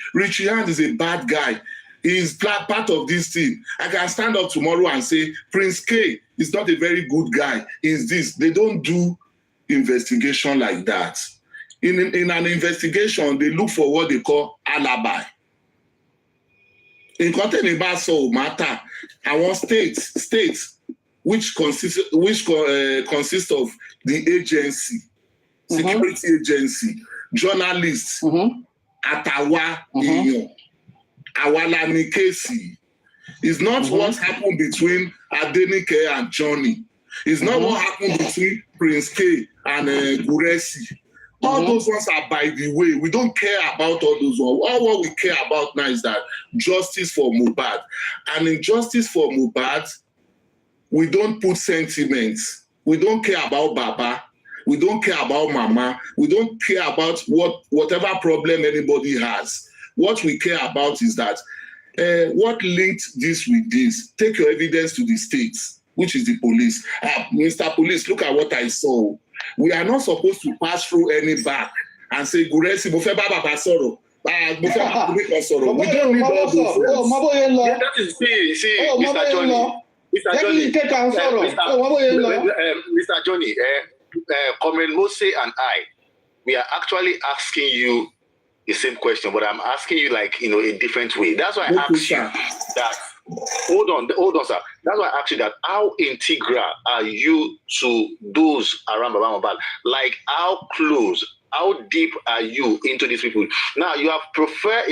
Hand is a bad guy. is part of this thing. I can stand up tomorrow and say, Prince K is not a very good guy. Is this? They don't do investigation like that. In an investigation, they look for what they call alibi. In content about matter, I want states which consists of the agency, security agency, journalists, Atawa, Awalani Kesi. It's not what happened between Adenike and Johnny. It's not what happened between Prince K and Guresi. All those ones are by the way. We don't care about all those ones. All what we care about now is that justice for Mohbad. And in justice for Mohbad, we don't put sentiments. We don't care about Baba. We don't care about Mama. We don't care about whatever problem anybody has. What we care about is that what linked this with this? Take your evidence to the states, which is the police. Mr. Police, look at what I saw. We are not supposed to pass through any back and say, Guresi, we don't need all those words. That is Mr. Johnny. Mr. Johnny, Comrade Mose and I, we are actually asking you the same question, but I'm asking you a different way. That's why I asked you that. Hold on, sir. That's why I asked you that. How integral are you to those around Baba Mohbad? Like, how close, how deep are you into these people? Now, you have preferred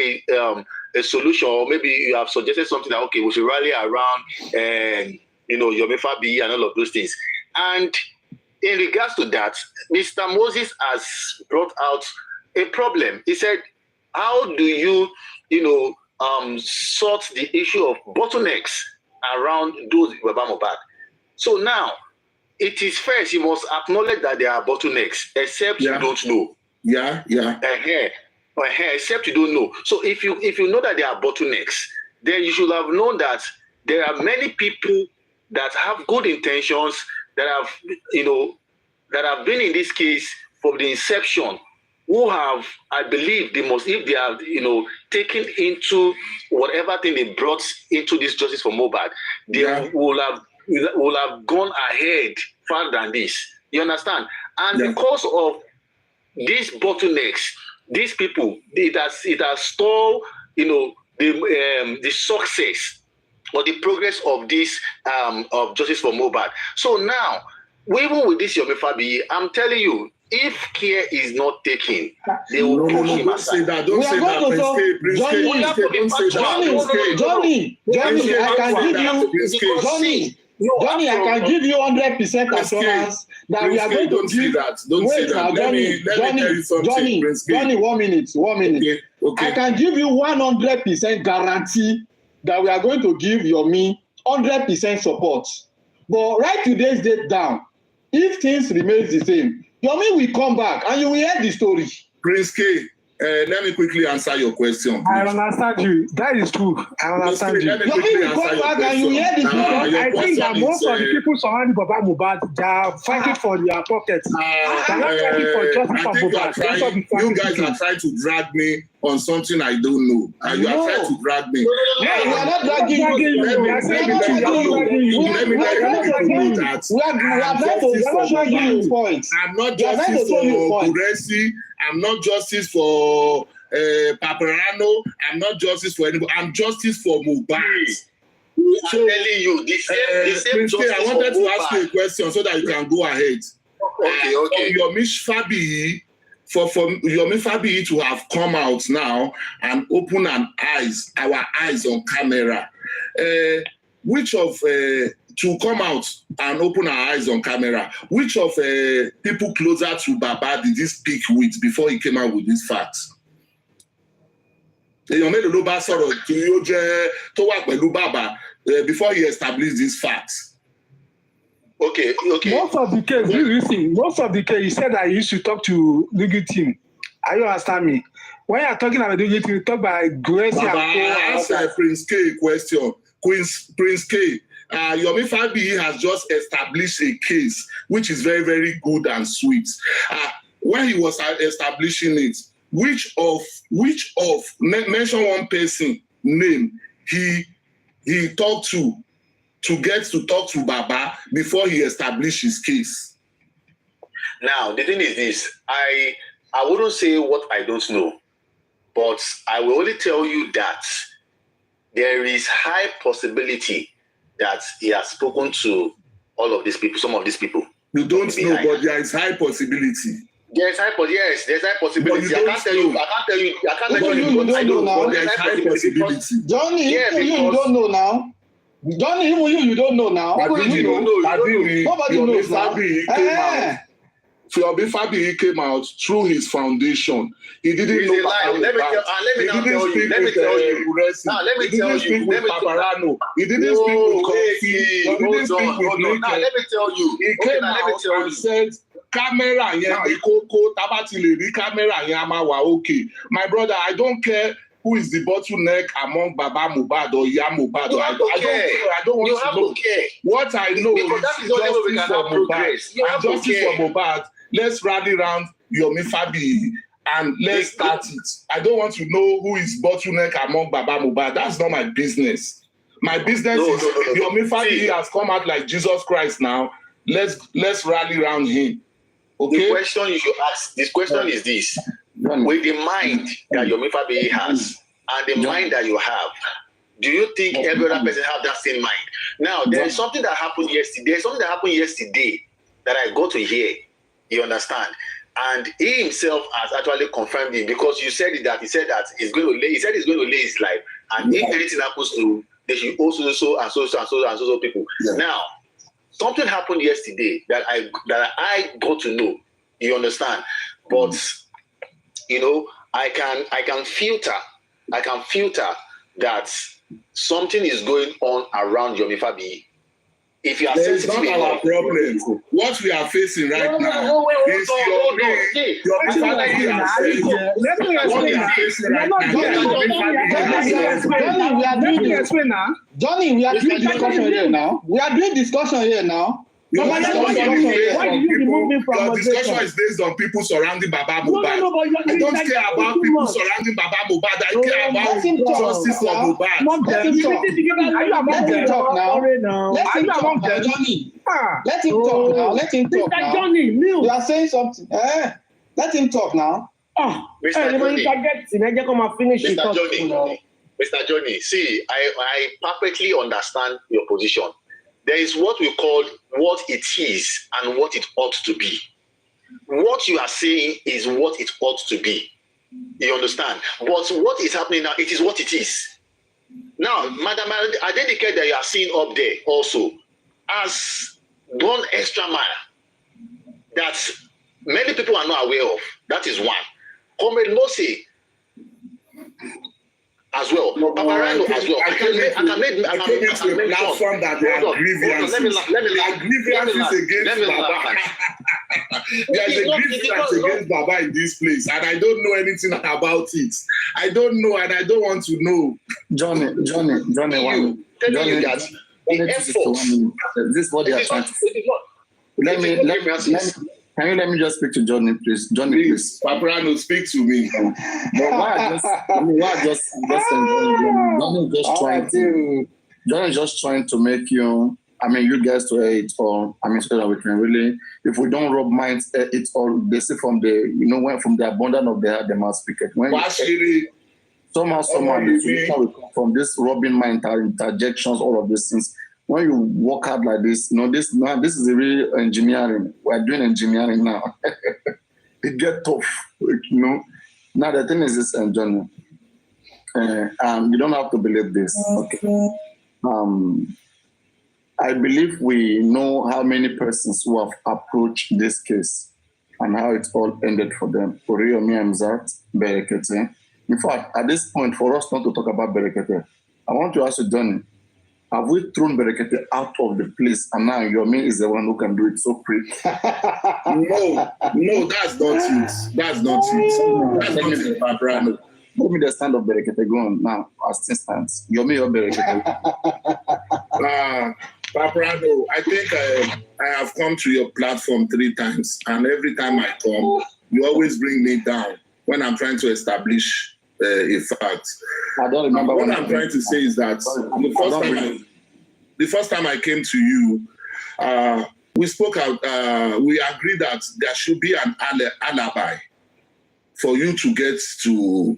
a solution, or maybe you have suggested something that, okay, we should rally around, Yomi Fabi and all of those things. And in regards to that, Mr. Moses has brought out a problem. He said, how do you, sort the issue of bottlenecks around those Baba Mohbad? So now, it is first, you must acknowledge that there are bottlenecks, except you don't know. Except you don't know. So if you know that there are bottlenecks, then you should have known that there are many people that have good intentions, that have been in this case from the inception, who have, I believe, if they have, taken into whatever thing they brought into this justice for Mohbad, they will have gone ahead further than this. You understand? And because of these bottlenecks, these people, it has stalled, the success or the progress of this of justice for Mohbad. So now, even with this Yomi Fabi, I'm telling you, if care is not taken, they will push him aside. Don't say that. Johnny, I can give you 100% assurance that we are going to give. Don't say that. Let me tell you something. Johnny, 1 minute. Okay. I can give you 100% guarantee that we are going to give Yomi 100% support. But write today's date down. If things remain the same, Yomi will come back and you will hear the story. Prince K, let me quickly answer your question. I understand you. That is true. I understand you. Yomi will come back and you will hear the story. I think that most of the people surrounding Baba Mohbad, they are fighting for their pockets. They are not fighting for justice for Mohbad. You guys are trying to drag me on something I don't know. And you are trying to drag me. No, we are not dragging you. Let me tell you that I'm not justice for Guresi. I'm not justice for Paparano. I'm not justice for anybody. I'm justice for Mohbad. I'm telling you, the same justice I wanted to ask you a question so that you can go ahead. Okay. For Yomi Fabi to have come out now and open our eyes on camera, to come out and open our eyes on camera, which of people closer to Baba did he speak with before he came out with these facts? Aloba sọ̀rọ̀ tí ó jẹ́ tó wà pẹ̀lú Baba before he established these facts. Okay. Most of the case, he said that he used to talk to legal team. Are you understand me? When you are talking about legal team, you talk about Gracie and answer Prince K question. Prince K, Yomi Fabi has just established a case which is very, very good and sweet. When he was establishing it, which of mention one person name he talked to get to talk to Baba before he established his case? Now, the thing is this, I wouldn't say what I don't know, but I will only tell you that there is high possibility that he has spoken to all of these people, some of these people. You don't know, but there is high possibility. There's high possibility. I can't tell you. You don't know now. There's high possibility. Johnny, you don't know now. Johnny, you don't know now. Nobody knows now. Fiobi Fabi came out through his foundation. He didn't know. Let me tell you. He didn't speak with Paparano. He didn't speak with Kofi. He didn't speak with Nick. Let me tell you. He came out and said, camera yen koko tabati le ri camera yen ama wa okay. My brother, I don't care who is the bottleneck among Baba Mohbad or Iya Mohbad. I don't want to know. What I know is justice for Mohbad. Justice for Mohbad. Let's rally around Yomi Fabi and let's start it. I don't want to know who is bottleneck among Baba Mohbad. That's not my business. My business is Yomi Fabi has come out like Jesus Christ now. Let's rally around him. Okay. The question you should ask, this question is this. With the mind that Yomi Fabi has and the mind that you have, do you think every other person have that same mind? Now, there is something that happened yesterday. There's something that happened yesterday that I got to hear. You understand? And he himself has actually confirmed it because you said that he said he's going to lay his life. And if anything happens to, they should also so people. Yeah. Now, something happened yesterday that I got to know. You understand? But you know, I can filter that something is going on around Yomi Fabi. If you are sensitive enough, our problem. What we are facing right now is Yomi Fabi. Let me explain now. Johnny, we are doing discussion here now. Your discussion is based on people surrounding Baba Mohbad. I don't care about people surrounding Baba Mohbad. I care about justice for Mohbad. Let him talk now. Johnny. Let him talk now. Johnny, you are saying something. Let him talk now. Mr. Johnny, see, I perfectly understand your position. There is what we call what it is and what it ought to be. What you are saying is what it ought to be. You understand? But what is happening now, it is what it is. Now, Madam, I dedicate that you are seeing up there also as one extra mile that many people are not aware of. That is one. Comrade Mose as well. Paparano as well. I can make a platform that there are grievances. Grievances against Baba. There is a grievance against Baba in this place, and I don't know anything about it. I don't know, and I don't want to know. Johnny, this is what they are trying to say. Can you let me just speak to Johnny, please? Johnny, please. Paparano, speak to me. Johnny is just trying to make you, you guys to hear it all. So that we can really, if we don't rub minds, it's all, they say from the, from the abundance of the heart, they must speak it. Somehow, from this rubbing mind, interjections, all of these things. When you work out like this, this is the real engineering. We're doing engineering now. It gets tough, Now the thing is this, Johnny, you don't have to believe this. Okay. I believe we know how many persons who have approached this case and how it all ended for them. Yomi Amzat, Berekete. In fact, at this point, for us not to talk about Berekete, I want to ask you, Johnny, have we thrown Berekete out of the place and now Yomi is the one who can do it so quick? No, that's not it. That's not it. Paparano. Give me the stand of Berekete. Go on now, as things stands. Yomi or Berekete? Paparano, I think I have come to your platform 3 times, and every time I come, you always bring me down when I'm trying to establish a fact. I don't remember. What I'm trying to say is that the first time I came to you, we spoke out. We agreed that there should be an alibi for you to get to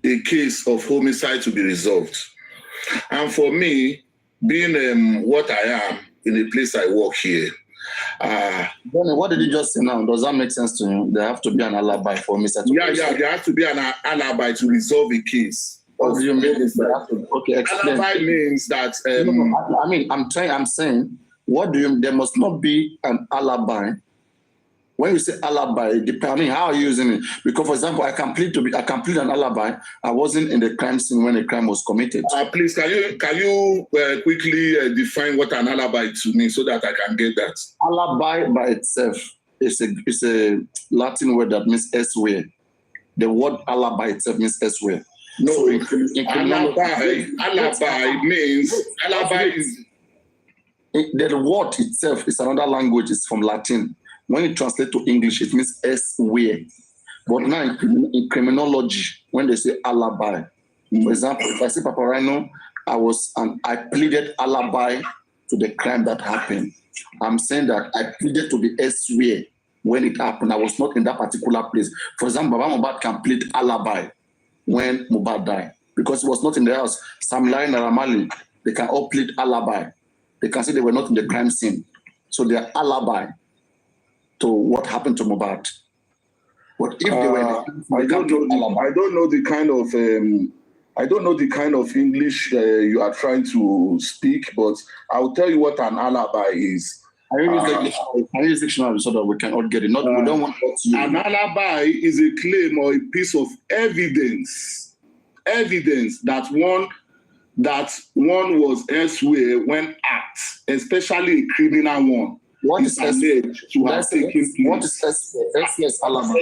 a case of homicide to be resolved. And for me, being what I am in the place I work here. What did you just say now? Does that make sense to you? There have to be an alibi for homicide. Yeah, there has to be an alibi to resolve a case. What do you mean? Okay, explain. Alibi means that. I'm saying, what do you? There must not be an alibi. When you say alibi, depending how are you using it? Because, for example, I can plead an alibi. I wasn't in the crime scene when the crime was committed. Please, can you quickly define what an alibi to me so that I can get that? Alibi by itself is a Latin word that means elsewhere. The word alibi itself means elsewhere. No, so alibi means the word itself is another language. It's from Latin. When you translate to English, it means elsewhere. But now in criminology, when they say alibi, for example, if I say Paparino, I pleaded alibi to the crime that happened. I'm saying that I pleaded to be elsewhere when it happened. I was not in that particular place. For example, Baba Mohbad can plead alibi when Mohbad died because he was not in the house. Sam Larry and Ramali, they can all plead alibi. They can say they were not in the crime scene. So they are alibi to what happened to Mohbad. But if they were, I don't know the kind of English you are trying to speak, but I'll tell you what an alibi is. I use dictionary so that we can all get it. We don't want to. An alibi is a claim or a piece of evidence that one was elsewhere when act, especially a criminal one. What is alleged to have taken place? What is alibi?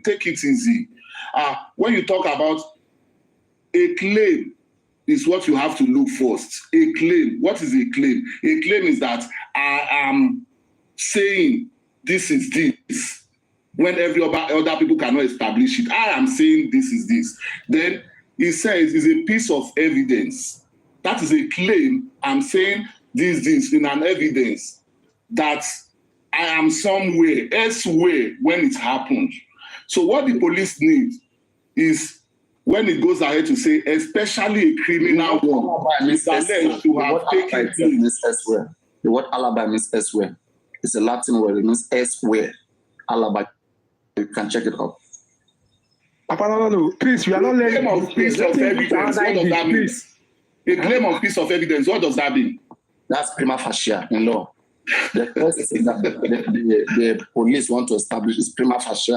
Take it easy. When you talk about a claim, is what you have to look first. A claim. What is a claim? A claim is that I am saying this is this when every other people cannot establish it. I am saying this is this. Then it says it's a piece of evidence. That is a claim. I'm saying this in an evidence that I am somewhere elsewhere when it happened. So what the police need is when it goes ahead to say, especially a criminal one, is alleged to have taken place. The word alibi means elsewhere. It's a Latin word. It means elsewhere. Alibi. You can check it out. No. Please, we are not letting of piece of evidence. What does that mean? A claim of piece of evidence. What does that mean? That's prima facie in law. The first thing that the police want to establish is prima facie.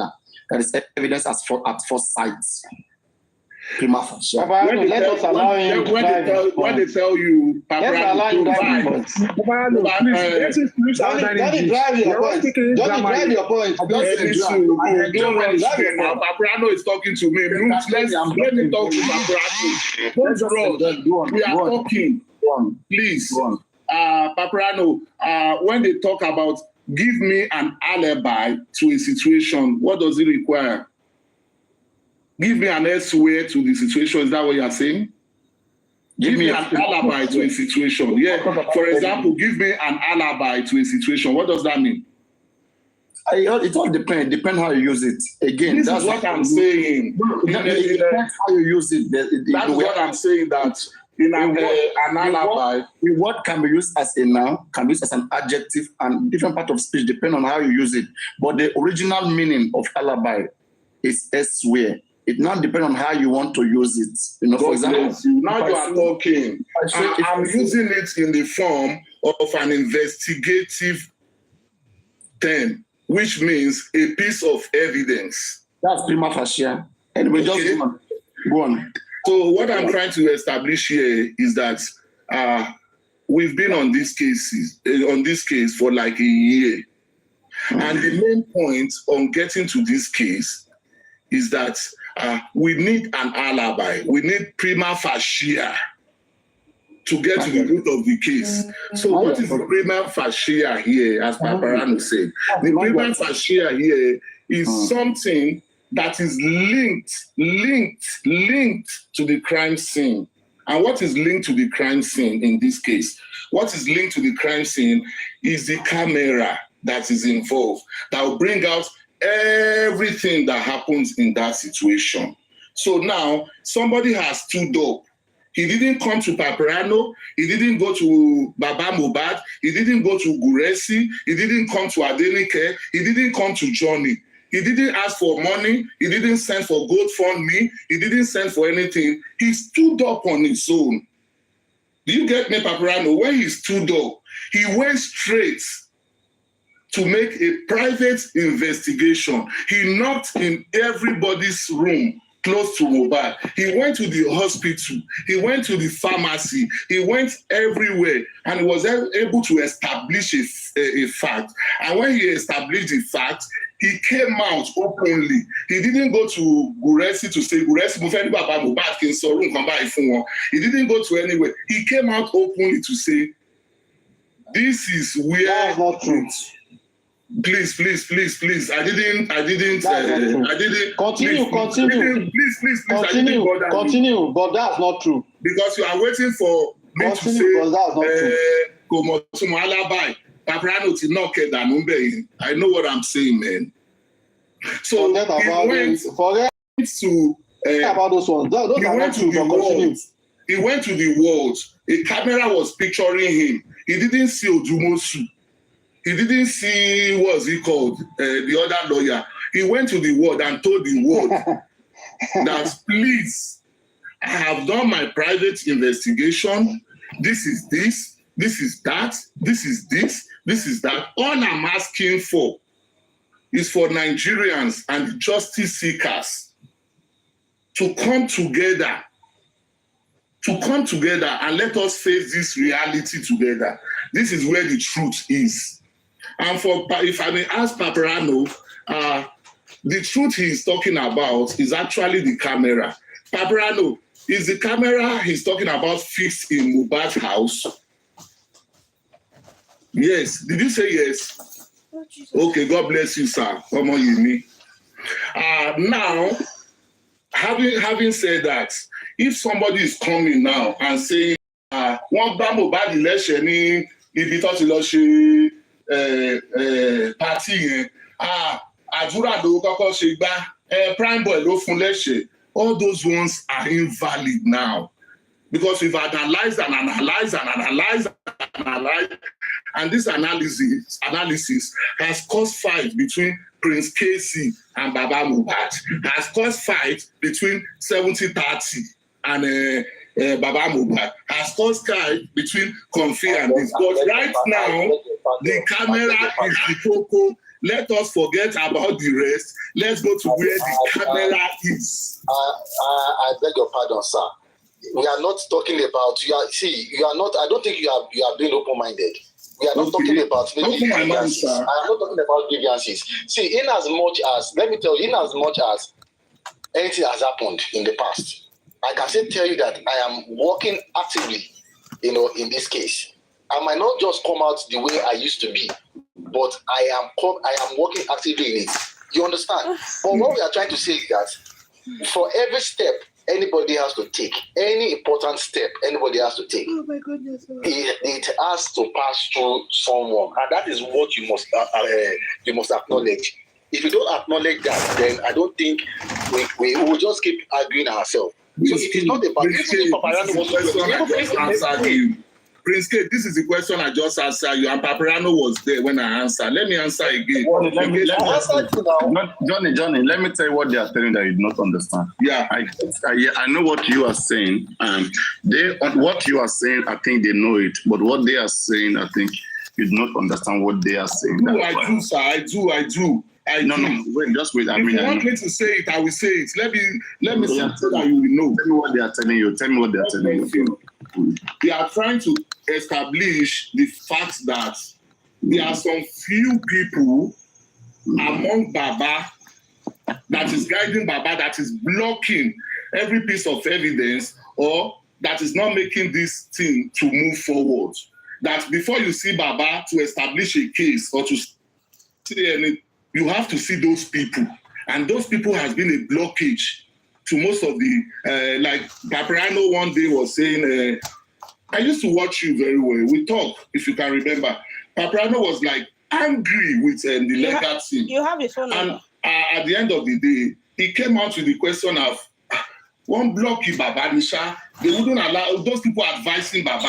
That is evidence at first sight. Prima facie. When they tell you, drive your point. Paparano is talking to me. Let me talk to Paparano. We are talking. Please. Paparano, when they talk about give me an alibi to a situation, what does it require? Give me an elsewhere to the situation. Is that what you are saying? Give me an alibi to a situation. Yeah. For example, give me an alibi to a situation. What does that mean? It all depends. Depends how you use it. Again, that's what I'm saying. It depends how you use it. That's what I'm saying. That in an alibi, what can be used as a noun, can be used as an adjective, and different part of speech depend on how you use it. But the original meaning of alibi is elsewhere. It now depends on how you want to use it. For example, now you are talking. I'm using it in the form of an investigative term, which means a piece of evidence. That's prima facie. Anyway, just go on. So what I'm trying to establish here is that we've been on this case for like a year, and the main point on getting to this case is that we need an alibi. We need prima facie to get to the root of the case. So what is the prima facie here, as Paparano said? The prima facie here is something that is linked to the crime scene. And what is linked to the crime scene in this case? What is linked to the crime scene is the camera that is involved, that will bring out everything that happens in that situation. So now somebody has stood up. He didn't come to Paparano. He didn't go to Baba Mohbad. He didn't go to Guresi. He didn't come to Adenike. He didn't come to Johnny. He didn't ask for money. He didn't send for GoFundMe. He didn't send for anything. He stood up on his own. Do you get me, Paparano? When he stood up, he went straight to make a private investigation. He knocked in everybody's room close to Mohbad. He went to the hospital. He went to the pharmacy. He went everywhere and was able to establish a fact. And when he established the fact, he came out openly. He didn't go to Guresi to say, Guresi, he didn't go to anywhere. He came out openly to say, this is where... That's not true. Please. I didn't. Continue. Please. Continue. But that's not true. Because you are waiting for me to say, I know what I'm saying, man. So forget about those ones. Those are not true. Continue. He went to the world. A camera was picturing him. He didn't see Odumosu. He didn't see, what's he called, the other lawyer. He went to the world and told the world that, please, I have done my private investigation. This is this is that, this is this is that. All I'm asking for is for Nigerians and justice seekers to come together and let us face this reality together. This is where the truth is. And if I may ask Paparano, the truth he's talking about is actually the camera. Paparano, is the camera he's talking about fixed in Mohbad's house? Yes. Did you say yes? Okay, God bless you, sir. Come on, Yemi. Now, having said that, if somebody is coming now and saying, wọ́n bá Mohbad lẹ́sẹ̀ ní ibi tó ti lọ ṣe party yẹn, àdúrà ló kọ́kọ́ ṣe gbá, prime boy ló fún lẹ́sẹ̀, all those ones are invalid now. Because we've analyzed, and this analysis has caused fight between Prince Casey and Baba Mohbad, has caused fight between 70-30 and Baba Mohbad, has caused fight between Comfy and this. But right now, the camera is the focal. Let us forget about the rest. Let's go to where the camera is. I beg your pardon, sir. We are not talking about you are not. I don't think you are being open-minded. We are not talking about grievances. I am not talking about grievances. See, in as much as anything has happened in the past, I can still tell you that I am working actively, in this case. I might not just come out the way I used to be, but I am working actively in it. You understand? But what we are trying to say is that for every step anybody has to take, any important step anybody has to take, oh my goodness, it has to pass through someone, and that is what you must acknowledge. If you don't acknowledge that, then I don't think we will just keep arguing ourselves. So it is not about Prince K, this is the question I just answered you, and Paparano was there when I answered. Let me answer again. Johnny, let me tell you what they are telling that you do not understand. Yeah, I know what you are saying, and what you are saying, I think they know it, but what they are saying, I think you do not understand what they are saying. No, I do, sir. I do. No, wait, just wait. If you want me to say it, I will say it. Let me say so that you will know. Tell me what they are telling you. Tell me what they are telling you. They are trying to establish the fact that there are some few people among Baba that is guiding Baba, that is blocking every piece of evidence, or that is not making this thing to move forward. That before you see Baba to establish a case or to say you have to see those people. And those people has been a blockage to most of the, like Paparano one day was saying, I used to watch you very well. We talk, if you can remember. Paparano was like angry with the legal team. You have a phone number. And at the end of the day, he came out with the question of, one blocky Baba Nisha, they wouldn't allow those people advising Baba,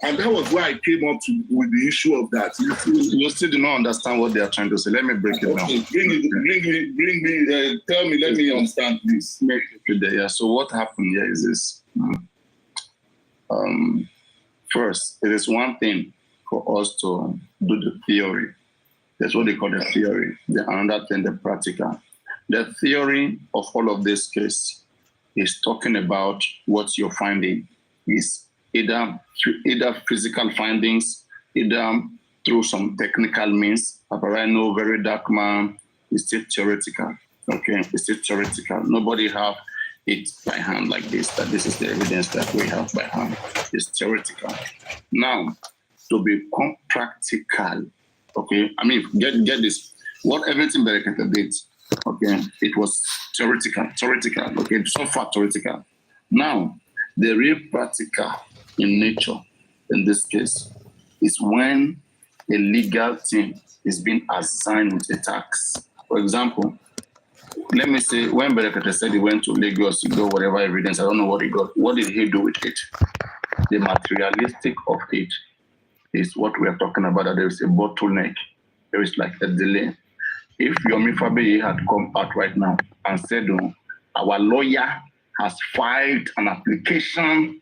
and that was why I came up with the issue of that. You still do not understand what they are trying to say. Let me break it down. Bring me, tell me, let me understand, please. Yeah. So what happened here is this. First, it is one thing for us to do the theory. That's what they call the theory. The another thing, the practical. The theory of all of this case is talking about what you're finding is either physical findings, either through some technical means. Paparano, very dark man, it's still theoretical. Okay, it's still theoretical. Nobody have it by hand like this, that this is the evidence that we have by hand. It's theoretical. Now, to become practical, okay, I mean, get this. What everything Berekete did, okay, it was theoretical, okay, so far theoretical. Now, the real practical in nature, in this case, is when a legal team is being assigned with a task. For example, let me say, when Berekete said he went to Lagos to do whatever evidence, I don't know what he got. What did he do with it? The materialistic of it is what we are talking about, that there is a bottleneck. There is like a delay. If Yomi Fabiyi had come out right now and said, our lawyer has filed an application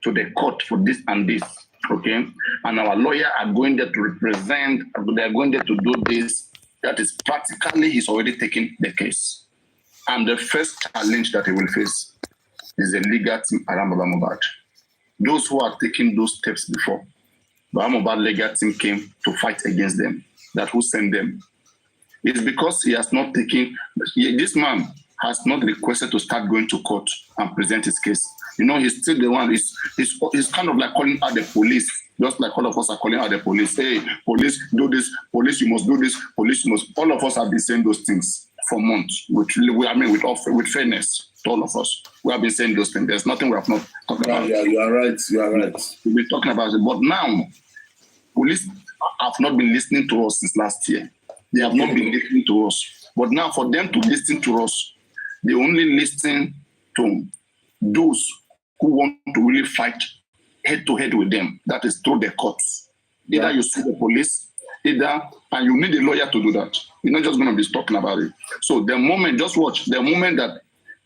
to the court for this and this, okay? And our lawyer are going there to represent, they're going there to do this, that is practically he's already taken the case. And the first challenge that he will face is the legal team around Mohbad. Those who are taking those steps before, Mohbad legal team came to fight against them. That who sent them. It's because he has not taken, this man has not requested to start going to court and present his case. You know, he's still the one, he's kind of like calling out the police, just like all of us are calling out the police. Hey, police, do this, police, you must do this, police, you must. All of us have been saying those things for months, with fairness to all of us. We have been saying those things. There's nothing we have not talked about. Yeah, you are right. We've been talking about it. But now, police have not been listening to us since last year. They have not been listening to us. But now for them to listen to us, they only listen to those who want to really fight head-to-head with them. That is through the courts. Either you sue the police, and you need a lawyer to do that. You're not just going to be talking about it. So the moment, just watch, the moment that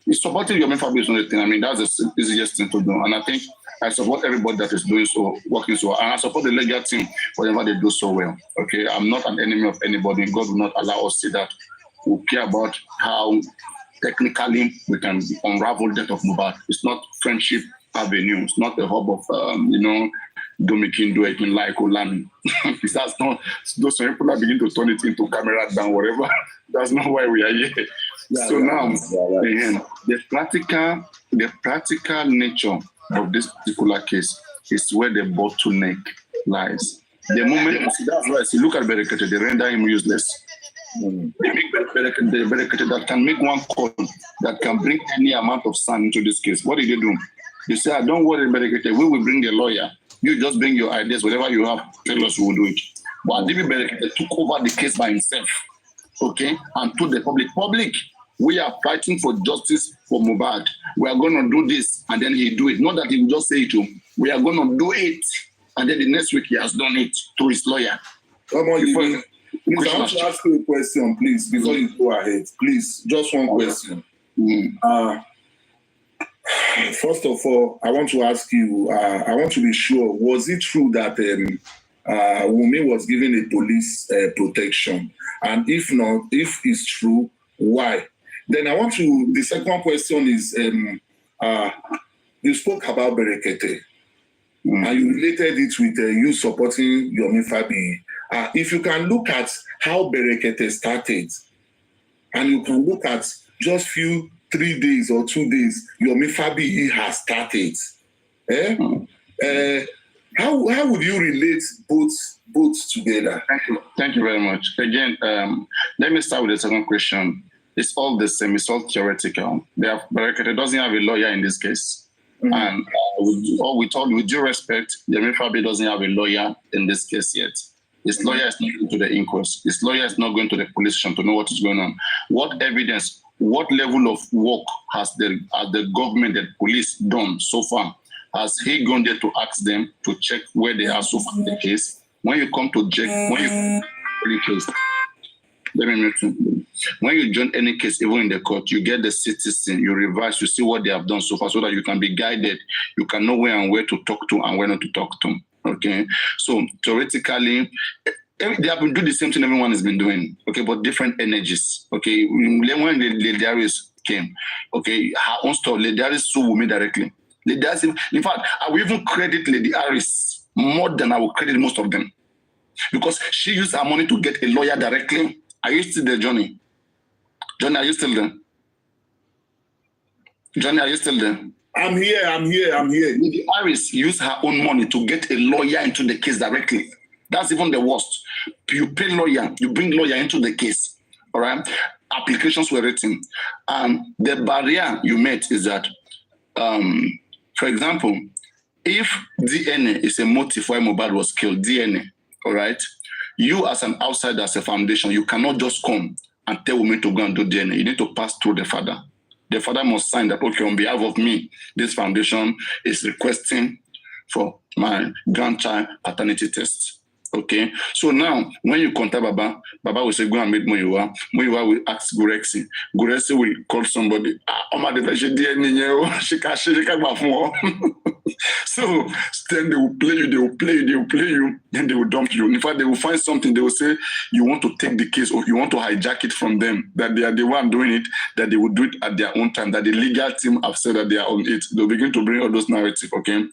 is supporting your main fabric on the thing, I mean, that's the easiest thing to do. And I think I support everybody that is doing so, working so well. And I support the legal team, whatever they do so well. Okay, I'm not an enemy of anybody. God will not allow us to see that. We care about how technically we can unravel death of Mohbad. It's not Friendship Avenue. It's not a hub of, do it like Olami. That's not, those people are beginning to turn it into camera down, whatever. That's not why we are here. The practical nature of this particular case is where the bottleneck lies. The moment, that's why, see, look at Berekete, they render him useless. They make Berekete that can make one call that can bring any amount of sand into this case. What did they do? They say, don't worry, Berekete, we will bring a lawyer. You just bring your ideas, whatever you have, tell us, we will do it. But David Berekete took over the case by himself, okay, and told the public, we are fighting for justice for Mohbad. We are going to do this, and then he do it. Not that he will just say it to him. We are going to do it, and then the next week he has done it to his lawyer. Come on, please, I want to ask you a question, please, before you go ahead. Please, just one question. First of all, I want to ask you, I want to be sure, was it true that Wunmi was given a police protection? And if not, if it's true, why? Then I want to, the second question is, you spoke about Berekete, and you related it with you supporting Yomi Fabiyi. If you can look at how Berekete started, and you can look at just 3 days or 2 days, Yomi Fabiyi has started. How would you relate both together? Thank you very much. Again, let me start with the second question. It's all the same. It's all theoretical. Berekete doesn't have a lawyer in this case. Mm-hmm. And with due respect, Yemi Fabi doesn't have a lawyer in this case yet. His lawyer is not going to the inquest. His lawyer is not going to the police station to know what is going on. What evidence, what level of work has the government, the police done so far? Has he gone there to ask them to check where they are so far in the case? When you come to check, when you case, when you join any case, even in the court, you get the citizen, you revise, you see what they have done so far so that you can be guided. You can know where to talk to and where not to talk to. Okay, so theoretically, they have been doing the same thing everyone has been doing. Okay, but different energies. Okay, when Lady Darius came, okay, her own story, Lady Darius sued me directly. Lady Darius, in fact, I will even credit Lady Darius more than I will credit most of them, because she used her money to get a lawyer directly. Are you still there, Johnny? Johnny, are you still there? Johnny, are you still there? I'm here. Lady Harris used her own money to get a lawyer into the case directly. That's even the worst. You pay lawyer, you bring lawyer into the case. All right? Applications were written. The barrier you met is that, for example, if DNA is a motive why Mohbad was killed, DNA, all right? You as an outsider, as a foundation, you cannot just come and tell women to go and do DNA. You need to pass through the father. The father must sign that, okay, on behalf of me, this foundation is requesting for my grandchild paternity test. Okay? So now, when you contact Baba, Baba will say, go and meet Moyiwa. Moyiwa will ask Gurexi. Gurexi will call somebody. So then they will play you, then they will dump you. In fact, they will find something, they will say, you want to take the case or you want to hijack it from them, that they are the one doing it, that they will do it at their own time, that the legal team have said that they are on it. They'll begin to bring all those narratives, okay?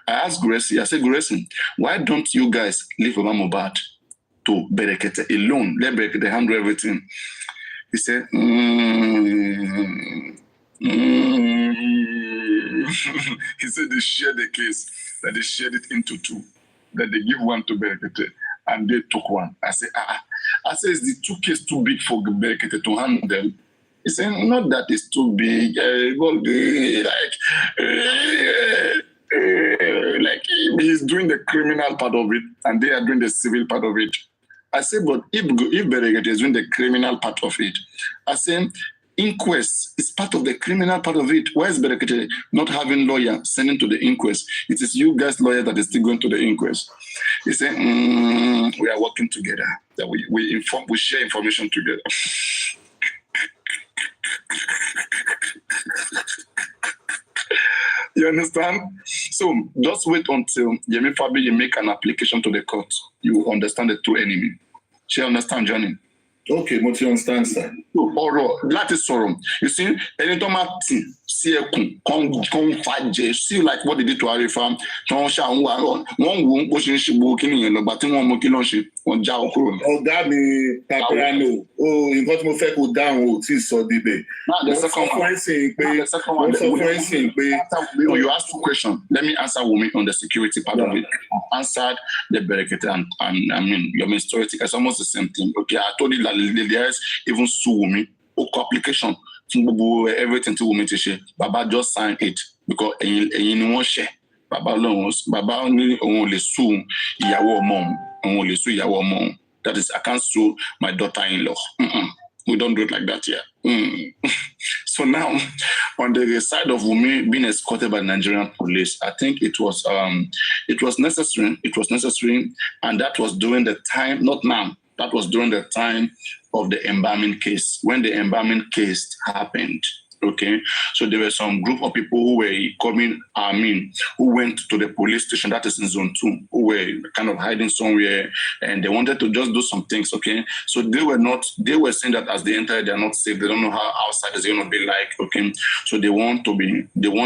I asked Gurexi, I said, Gurexi, why don't you guys leave Mohbad to Berekete alone? Let Berekete handle everything. He said, he said they shared the case, that they shared it into two, that they give one to Berekete and they took one. I said, I said, is the two case too big for Berekete to handle? He said, not that it's too big, like he's doing the criminal part of it and they are doing the civil part of it. I said, but if Berekete is doing the criminal part of it, I said, inquest is part of the criminal part of it. Why is Berekete not having lawyer sending to the inquest? It is you guys lawyer that is still going to the inquest. He said, we are working together. That we share information together. You understand? So just wait until Yemi Fabi you make an application to the court. You will understand the true enemy. She understand, Johnny? Okay, but you understand, sir. That is sorrow. You see, any time see like what they did to Arifa, Ọ̀gá mi Paparano, nǹkan tí mo fẹ́ kó dáhùn ò tí ì sọ débẹ̀. You asked two questions. Let me answer Wumi on the security part of it. I answered the Berekete and I mean your theoretical. It's almost the same thing. Okay, I told you that the guys even sue Wumi. Application everything to Wumi to share. Baba just signed it because you won't share. Baba only sue Yawo mom. Only sue Yawo mom. That is, I can't sue my daughter-in-law. We don't do it like that here. So now, on the side of Wumi being escorted by Nigerian police, I think it was necessary. It was necessary, and that was during the time, not now. That was during the time of the embalming case, when the embalming case happened. Okay, so there were some group of people who were coming, who went to the police station, that is in Zone 2, who were kind of hiding somewhere, and they wanted to just do some things, okay? So they were saying that as they enter, they're not safe, they don't know how outside is going to be like, okay? So they want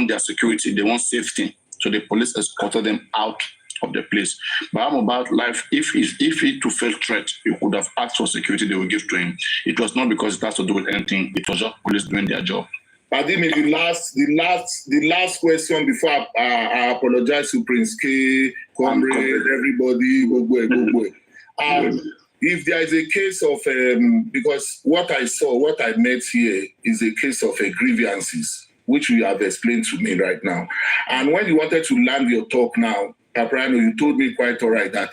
their security, they want safety. So the police escorted them out of the place. But I'm about life, if he to felt threat, he could have asked for security, they would give to him. It was not because it has to do with anything, it was just police doing their job. Padimi, the last question before I apologize to Prince K, comrade, everybody, go. If there is a case of because what I met here is a case of grievances, which you have explained to me right now. And when you wanted to land your talk now, Paprano, you told me quite all right that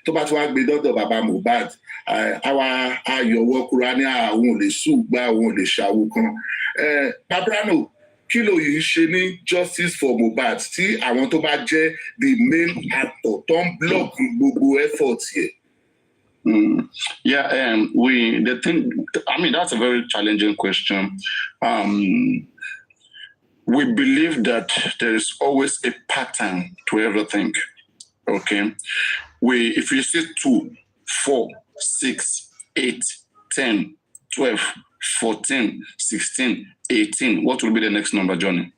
Tobatwag Bedodo Baba Mohbad, our your work running àwọn lè ṣùgbà àwọn lè ṣàwùkan. Paprano, kí ló yìí ṣe ní justice for Mohbad tí àwọn tó bá jẹ́ the main actor tó ń block gbogbo effort here? That's a very challenging question. We believe that there is always a pattern to everything. Okay. If you say 2, 4, 6, 8, 10, 12, 14, 16, 18, what will be the next number, Johnny?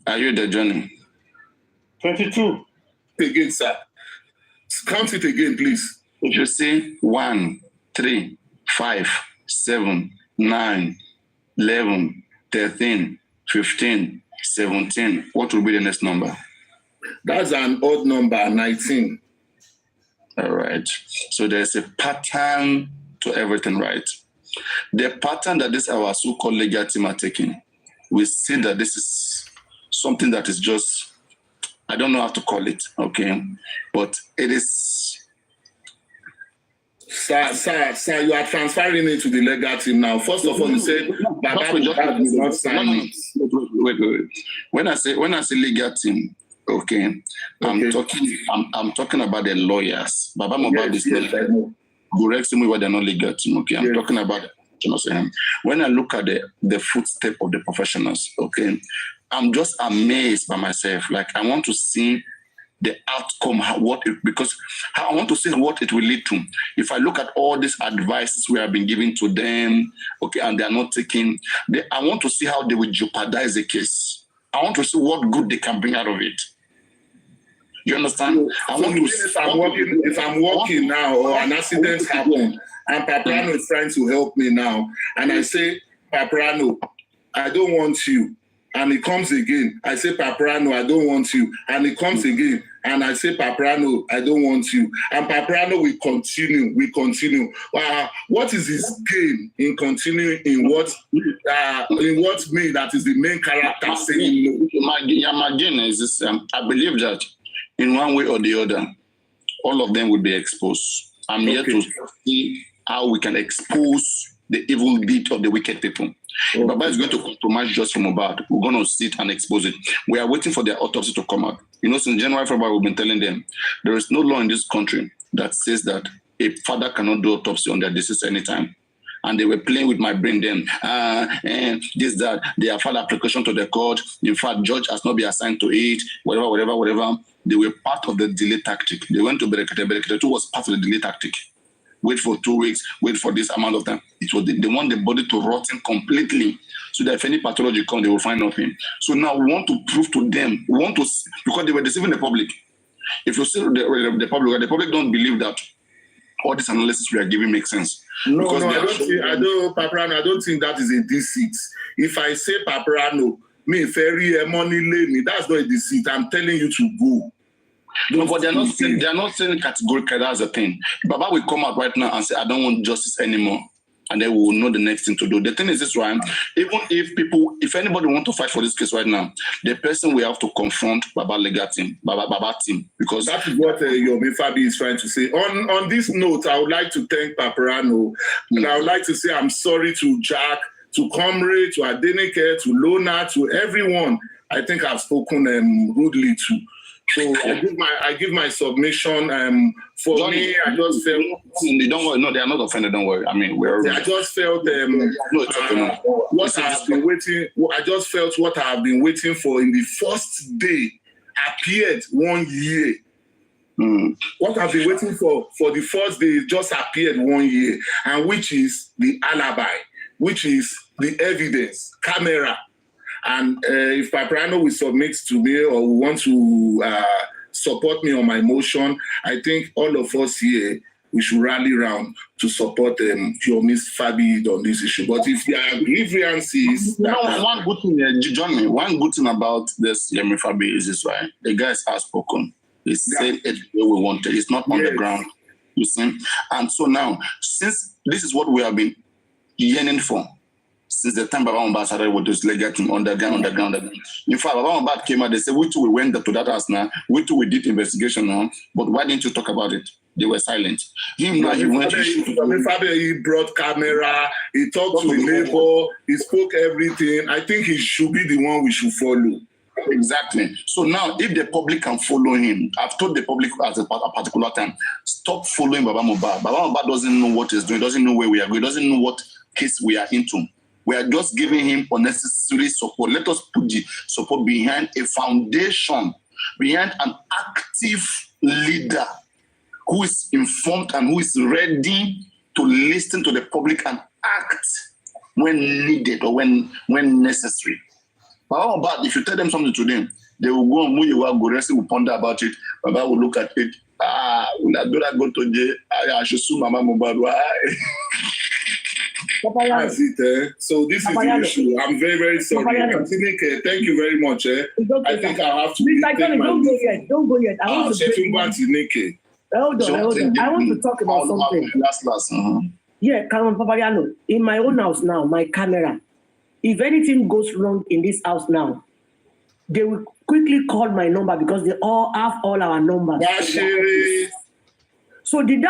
Are you there, Johnny? 22. Again, sir. Count it again, please. If you say 1, 3, 5, 7, 9, 11, 13, 15, 17, what will be the next number? That's an odd number, 19. All right. So there's a pattern to everything, right? The pattern that this our so-called legal team are taking, we see that this is something that is just, I don't know how to call it, okay? But it is... Sir, you are transferring it to the legal team now. First of all, you said Baba Mohbad will not sign it. Wait. When I say legal team, okay, I'm talking about the lawyers. Baba Mohbad is not correct me why they're not legal team. Okay, I'm talking about when I look at the footstep of the professionals, okay, I'm just amazed by myself. Like I want to see the outcome, because I want to see what it will lead to. If I look at all these advices we have been giving to them, okay, and they are not taking, I want to see how they will jeopardize the case. I want to see what good they can bring out of it. You understand? If I'm walking now or an accident happened and Paprano is trying to help me now, and I say, Paprano, I don't want you. And it comes again. I say, Paprano, I don't want you. And it comes again. And I say, Paprano, I don't want you. And Paprano will continue. What is his gain in continuing in what me that is the main character saying no? My gain is this. I believe that in one way or the other, all of them will be exposed. I'm here to see how we can expose the evil deed of the wicked people. If Baba is going to compromise just from Mohbad, we're going to sit and expose it. We are waiting for their autopsy to come out. You know, since January, February, we've been telling them there is no law in this country that says that a father cannot do autopsy on their deceased anytime. And they were playing with my brain then. And this, that, they have filed application to the court. In fact, judge has not been assigned to it, whatever. They were part of the delay tactic. They went to Berekete. Berekete 2 was part of the delay tactic. Wait for 2 weeks, wait for this amount of time. It was they want the body to rot completely so that if any pathology comes, they will find nothing. So now we want to prove to them, because they were deceiving the public. If you see the public don't believe that all this analysis we are giving makes sense. I don't think that is a deceit. If I say Paprano, me ferry money lay me, that's not a deceit. I'm telling you to go. No, but they're not saying categorically that's the thing. Baba will come out right now and say, I don't want justice anymore. And they will know the next thing to do. The thing is this, right? Even if anybody want to fight for this case right now, the person will have to confront Baba legal team, Baba team. Because that is what Yomi Fabi is trying to say. On this note, I would like to thank Paprano. And I would like to say I'm sorry to Jack, to Comrade, to Adenike, to Lona, to everyone. I think I've spoken rudely to. So I give my submission. For Johnny, me, I just felt. Don't worry. No, they are not offended. Don't worry. I mean, I just felt what I have been waiting. I just felt what I have been waiting for in the first day appeared 1 year. What I've been waiting for the first day just appeared 1 year, and which is the alibi, which is the evidence, camera. And if Paprano will submit to me or want to support me on my motion. I think all of us here, we should rally around to support your Miss Fabi on this issue. But if there are grievances... one good thing, Johnny, one good thing about this Yemi Fabi is this, right? The guys have spoken. He said it the way we wanted. It's not on the ground. You see? And so now, since this is what we have been yearning for, since the time Baba Mohbad started with this legal team underground. In fact, Baba Mohbad came out, they said, we too, we went to that house now, we too, we did investigation now, but why didn't you talk about it? They were silent. Him now, he went to he brought camera, he talked to the neighbor, he spoke everything. I think he should be the one we should follow. Exactly. So now, if the public can follow him, I've told the public at a particular time, stop following Baba Mohbad. Baba Mohbad doesn't know what he's doing, doesn't know where we are going, doesn't know what case we are into. We are just giving him unnecessary support. Let us put the support behind a foundation, behind an active leader who is informed and who is ready to listen to the public and act when needed or when necessary. But if you tell them something to them, they will go and Goresi will ponder about it. Baba will look at it. When I do not go to jail, I should sue Mama Mohbad. Why? That's it. So this is the issue. I'm very, very sorry. Tineke, thank you very much. I think I have to. Don't go yet. I want to Tineke. Hold on. I want to talk about something. Last. Yeah, Cameron Papariano. In my own house now, my camera. If anything goes wrong in this house now, they will quickly call my number because they all have all our numbers. So is it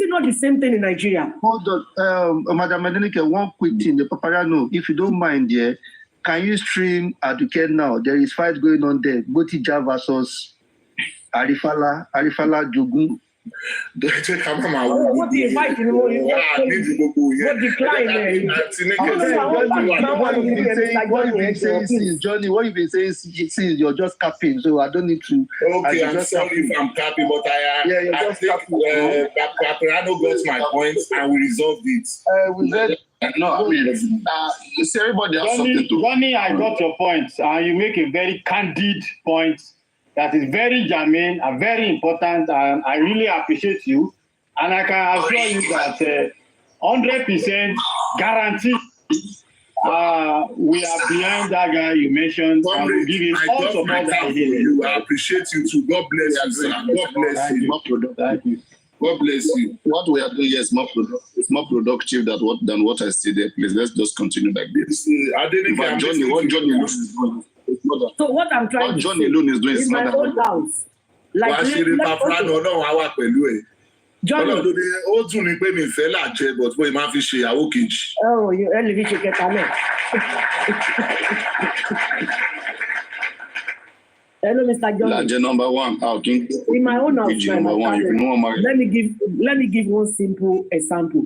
not the same thing in Nigeria? Hold on, Madam Adenike, one quick thing. The Papariano, if you don't mind, can you stream Aduke now? There is fight going on there. Botija versus Arifala Jogun. What do you fight in the morning? What decline? What you've been saying since, Johnny, what you've been saying since, you're just capping, so I don't need to. Okay, I'm sorry if I'm capping, but I think Paparano got my points and we resolved it. No, I mean, everybody has something to... Johnny, I got your point, and you make a very candid point that is very germane and very important, and I really appreciate you. And I can assure you that 100% guarantee we are behind that guy you mentioned, and we'll give him all support that he needs. I appreciate you too. God bless you, sir. God bless you. Thank you. God bless you. What we are doing here is more productive than what I see there. Please, let's just continue like this. So what I'm trying John alone is doing in my own house, like Johnny. Oh, you only get it. Hello, Mr. Johnny. Number one. In my own house, let me give one simple example.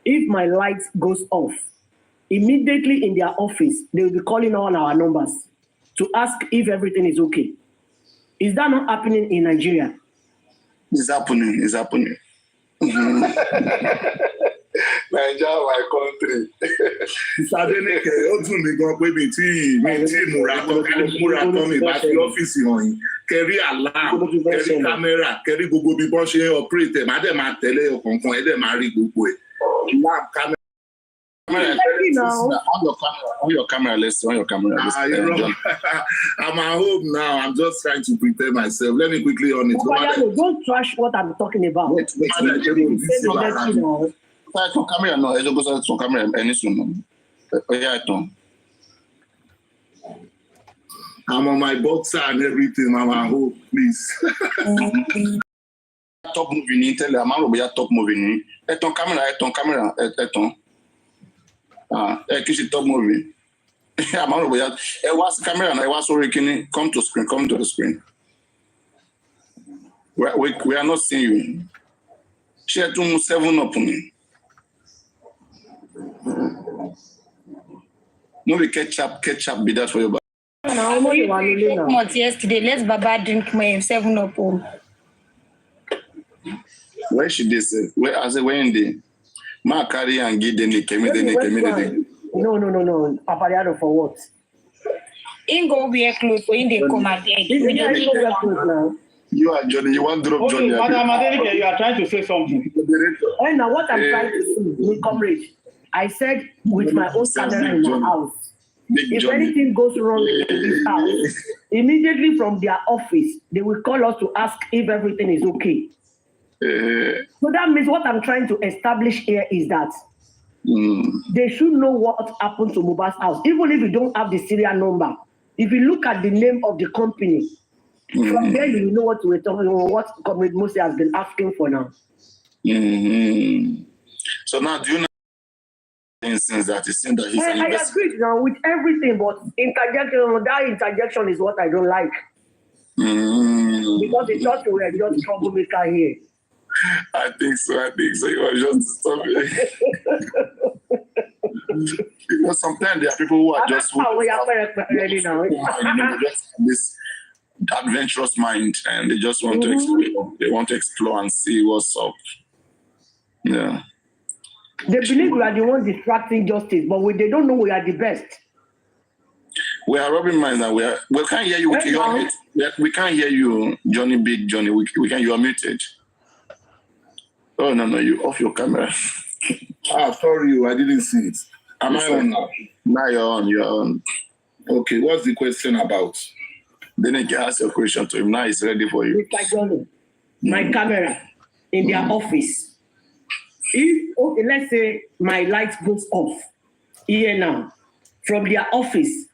If my light goes off, immediately in their office, they will be calling all our numbers to ask if everything is okay. Is that not happening in Nigeria? It's happening. Nigeria, my country. Carry alarm, carry camera, carry Google people operate. Madam, I tell you, camera. On your camera, let's on your camera. I'm at home now. I'm just trying to prepare myself. Let me quickly on it. Don't trash what I'm talking about. Camera, no. I just go camera. Any soon. I'm on my boxer and everything. I'm at home, please. Top movie. Tell them I'm top movie. Eton camera. Top movie. What's camera and I was already come to the screen. We are not seeing you. Share 7 up on me. No, we ketchup be that for your yesterday, let's Baba drink my 7 up. Where should they say? Where in the Ma carry and give the nick. No. Papariano for what? In go wear clothes when they come again. Wear clothes now. You are Johnny. You want to drop Johnny? Madam Adeleke, you are trying to say something. And now what I'm trying to say, comrade, I said with my own camera in my house, if anything goes wrong in this house, immediately from their office, they will call us to ask if everything is okay. So that means what I'm trying to establish here is that they should know what happened to Mohbad's house, even if you don't have the serial number. If you look at the name of the company, from there you will know what we're talking about, what Comrade Mose has been asking for now. So now, do you know instance that is saying that he's an I agree now with everything, but that interjection is what I don't like. Because the church we are just troublemaker here. I think so. You are just disturbing. Because sometimes there are people who are just this adventurous mind, and they just want to explore. They want to explore and see what's up. Yeah. They believe we are the ones distracting justice, but they don't know we are the best. We are robbing minds, and we can't hear you. We can't hear you, Johnny. Big Johnny. We can. You are muted. Oh no! You off your camera. Sorry, I didn't see it. Am I on now? Now you're on. Okay, what's the question about? Then you can ask your question to him. Now he's ready for you. Mr. Johnny, my camera in their office. If, okay, let's say my light goes off here now, from their office,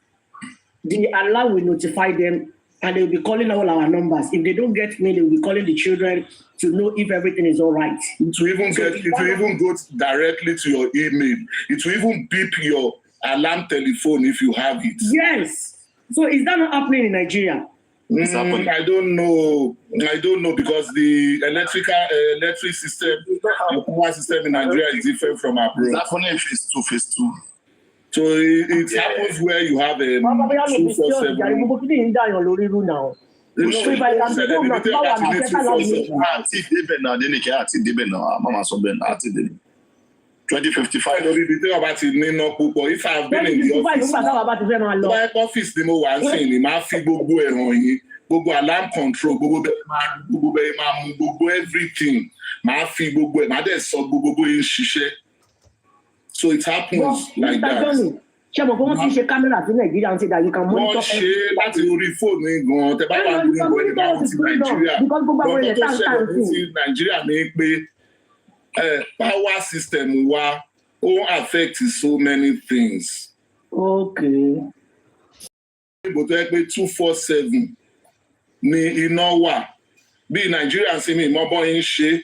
the alarm will notify them and they'll be calling all our numbers. If they don't get me, they'll be calling the children to know if everything is all right. It will even go directly to your email. It will even beep your alarm telephone if you have it. Yes. So is that not happening in Nigeria? I don't know because the electric system, the power system in Nigeria is different from abroad. That's only phase 2. So it happens where you have a 247. $20.55. If I've been in the office, gbogbo alarm control, gbogbo everything, so it happens like that. Wọ́n ṣe láti orí fóònù gan tẹ bá wà ní ìwé ìbáwọ̀ ti Nàìjíríà gbọ́dọ̀ tó ṣẹlẹ̀ ní Nàìjíríà ní pé power system wa ó affect so many things. Okay. Ìbò tó yẹ pé 247 ni iná wà bí Nàìjíríà sì mi ìmọ̀ bọ́ yín ṣe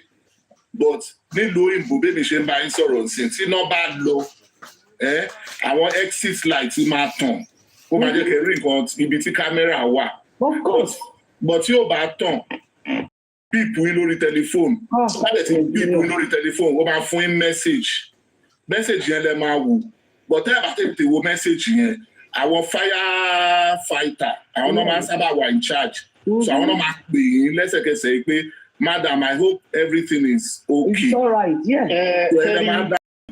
but nílùú òyìnbó bẹ́ẹ̀ mi ṣe ń bá yín sọ̀rọ̀ sí tí iná bá lọ àwọn exit light máa tàn ó máa jẹ́ kẹ́ rí nǹkan ibi tí kámẹ́rà wà. Of course. But tí ó bá tàn píìpù yín lórí tẹlifóònù láti tí píìpù yín lórí tẹlifóònù ó máa fún yín message yẹn lẹ máa wò but tẹ́ ẹ bá tètè wo message yẹn àwọn firefighter àwọn náà máa ń sábà wà in charge so àwọn náà máa pè yín lẹ́sẹ̀kẹsẹ̀ pé madam I hope everything is okay. It's all right, yeah.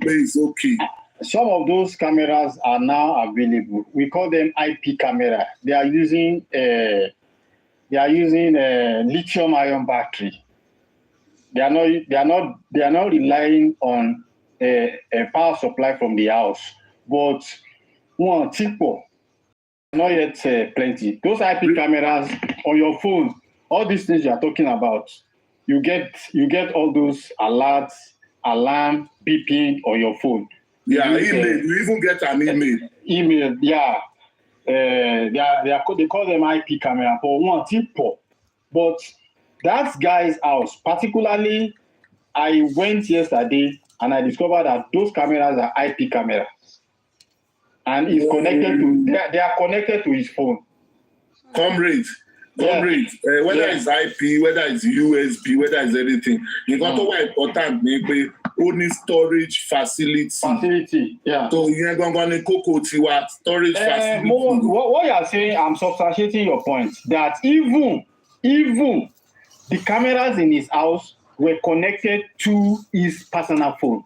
It's okay. Some of those cameras are now available. We call them IP camera. They are using lithium-ion battery. They are not relying on a power supply from the house. But one tipo, not yet plenty. Those IP cameras on your phone, all these things you are talking about, you get all those alerts, alarm, beeping on your phone. Yeah, email. You even get an email. Email, yeah. They call them IP camera for one tipo. But that guy's house, particularly, I went yesterday and I discovered that those cameras are IP cameras. And it's connected to, they are connected to his phone. Comrade, whether it's IP, whether it's USB, whether it's anything, you got to be important, maybe only storage facility. Yeah. So you're going to storage facility. What you are saying, I'm substantiating your point that even the cameras in his house were connected to his personal phone.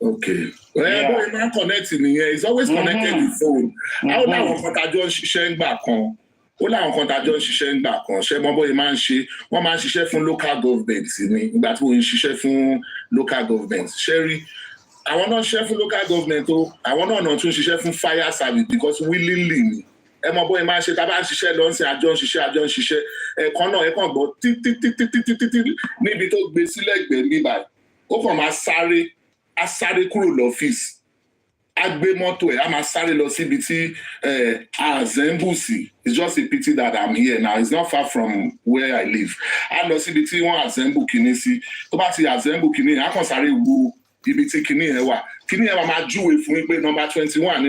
Okay. Well, not connecting here. It's always connected to phone. How now what I just sharing back on? ó láwọn kan tá a jọ ń ṣiṣẹ́ ńgbà kan ṣe mọ́ bóyá máa ń ṣe wọ́n máa ń ṣiṣẹ́ fún local government ni ìgbà tí wọ́n ń ṣiṣẹ́ fún local government ṣe rí àwọn náà ṣiṣẹ́ fún local government o àwọn náà tún ṣiṣẹ́ fún fire service because willingly ni ẹ mọ bóyá máa ń ṣe tá a bá ń ṣiṣẹ́ lọ sí àjọ ń ṣiṣẹ́ ẹ̀kan náà ẹ̀kan gbọ́ títí níbi tó gbé sílẹ̀ gbẹ̀mí báyìí ó kàn máa sáré kúrò lọ́fíìsì a gbé mọ́tò ẹ̀ a máa sáré lọ síbi tí assemble it's just a pity that I'm here now it's not far from where I live a lọ síbi tí wọ́n assemble kìíní sí tó bá ti assemble kìíní a kàn sáré wo ibi tí kìíní yẹn wà kìíní yẹn máa júwe fún yín pé number 21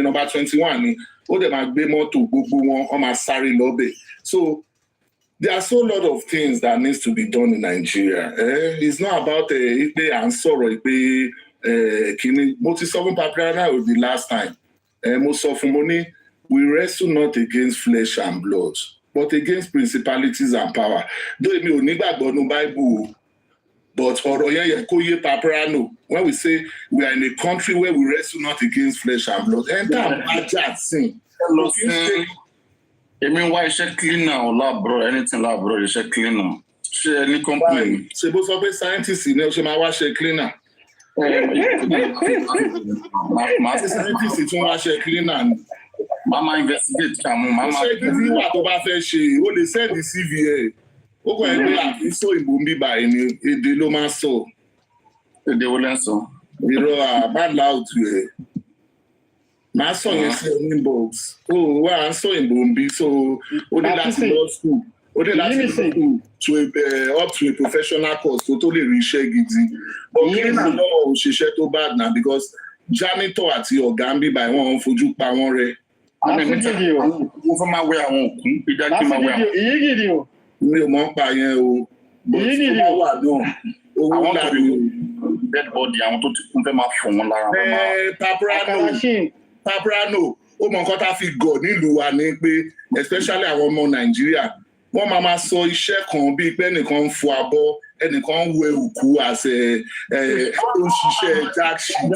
ni ó dẹ̀ máa gbé mọ́tò gbogbo wọn wọ́n máa sáré lọ́bẹ̀ so there are so lot of things that needs to be done in Nigeria it's not about pé à ń sọ̀rọ̀ pé kini mo ti sọ fún Papriana the last time mo sọ fún mo ní we wrestle not against flesh and blood but against principalities and power though èmi ò nígbàgbọ́ nínú Bible but ọ̀rọ̀ yẹn yẹ kó yé Papriana when we say we are in a country where we wrestle not against flesh and blood enter ajá sin. èmi wá iṣẹ́ cleaner or labro anything labro iṣẹ́ cleaner ṣe any complain. ṣe bó sọ pé scientist ni ó ṣe máa wá ṣe cleaner. Màá scientist tún wá ṣe cleaner ni. Màmá investigate kàmú. Ṣé kí wà tó bá fẹ́ ṣe o lè send the CV ẹ̀? Ó kàn ẹ́ pé àfisọ́ ìbò ń bíbà ẹ̀ ni èdè ló máa sọ. Èdè wo lẹ́ ń sọ? Irọ́ àbádà òtù ẹ̀. Màá sọ yẹn sí inbox. Ó wà á sọ ìbò ń bí so ó dé láti law school. Ó dé láti law school up to a professional course tó lè rí iṣẹ́ gidi. But cleaner náà ò ṣiṣẹ́ tó bad na because janitor àti ọ̀gá ń bíbà wọn fojú pa wọ́n rẹ́. Mo fẹ́ máa wẹ àwọn òkú ìjà kí n máa wẹ àwọn. Ìyí gidi o. Mi ò mọ̀ ń pa yẹn o. Ìyí gidi o. Owó làbí o. Dead body àwọn tó ti kún fẹ́ máa fọ̀ wọ́n lára. Papriano ó mọ nǹkan tá a fi gọ̀ nílùú wa ni pé especially àwọn ọmọ Nàìjíríà wọ́n máa sọ iṣẹ́ kan bíi pé ẹnìkan ń fọ abọ́ ẹnìkan ń wẹ òkú àṣẹ tó ń ṣiṣẹ́ jack shit ẹni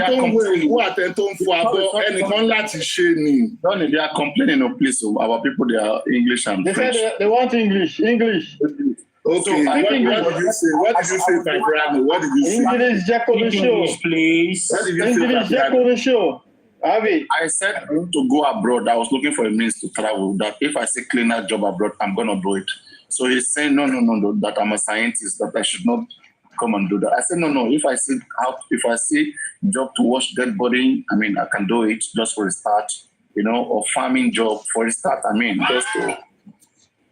tó ń wẹ òkú àtẹ tó ń fọ abọ́ ẹnìkan láti ṣe ni. Don't they are complaining of place of our people they are English and French. They said they want English. Okay, what did you say? What did you say, Papriano? What did you say? English Jack on the show. Please. What did you say, English Jack on the show. I said I want to go abroad. I was looking for a means to travel. That if I say cleaner job abroad, I'm gonna do it. So he's saying no, that I'm a scientist, that I should not come and do that. I said no. If I see job to wash dead body, I mean I can do it just for a start, or farming job for a start. I mean just to,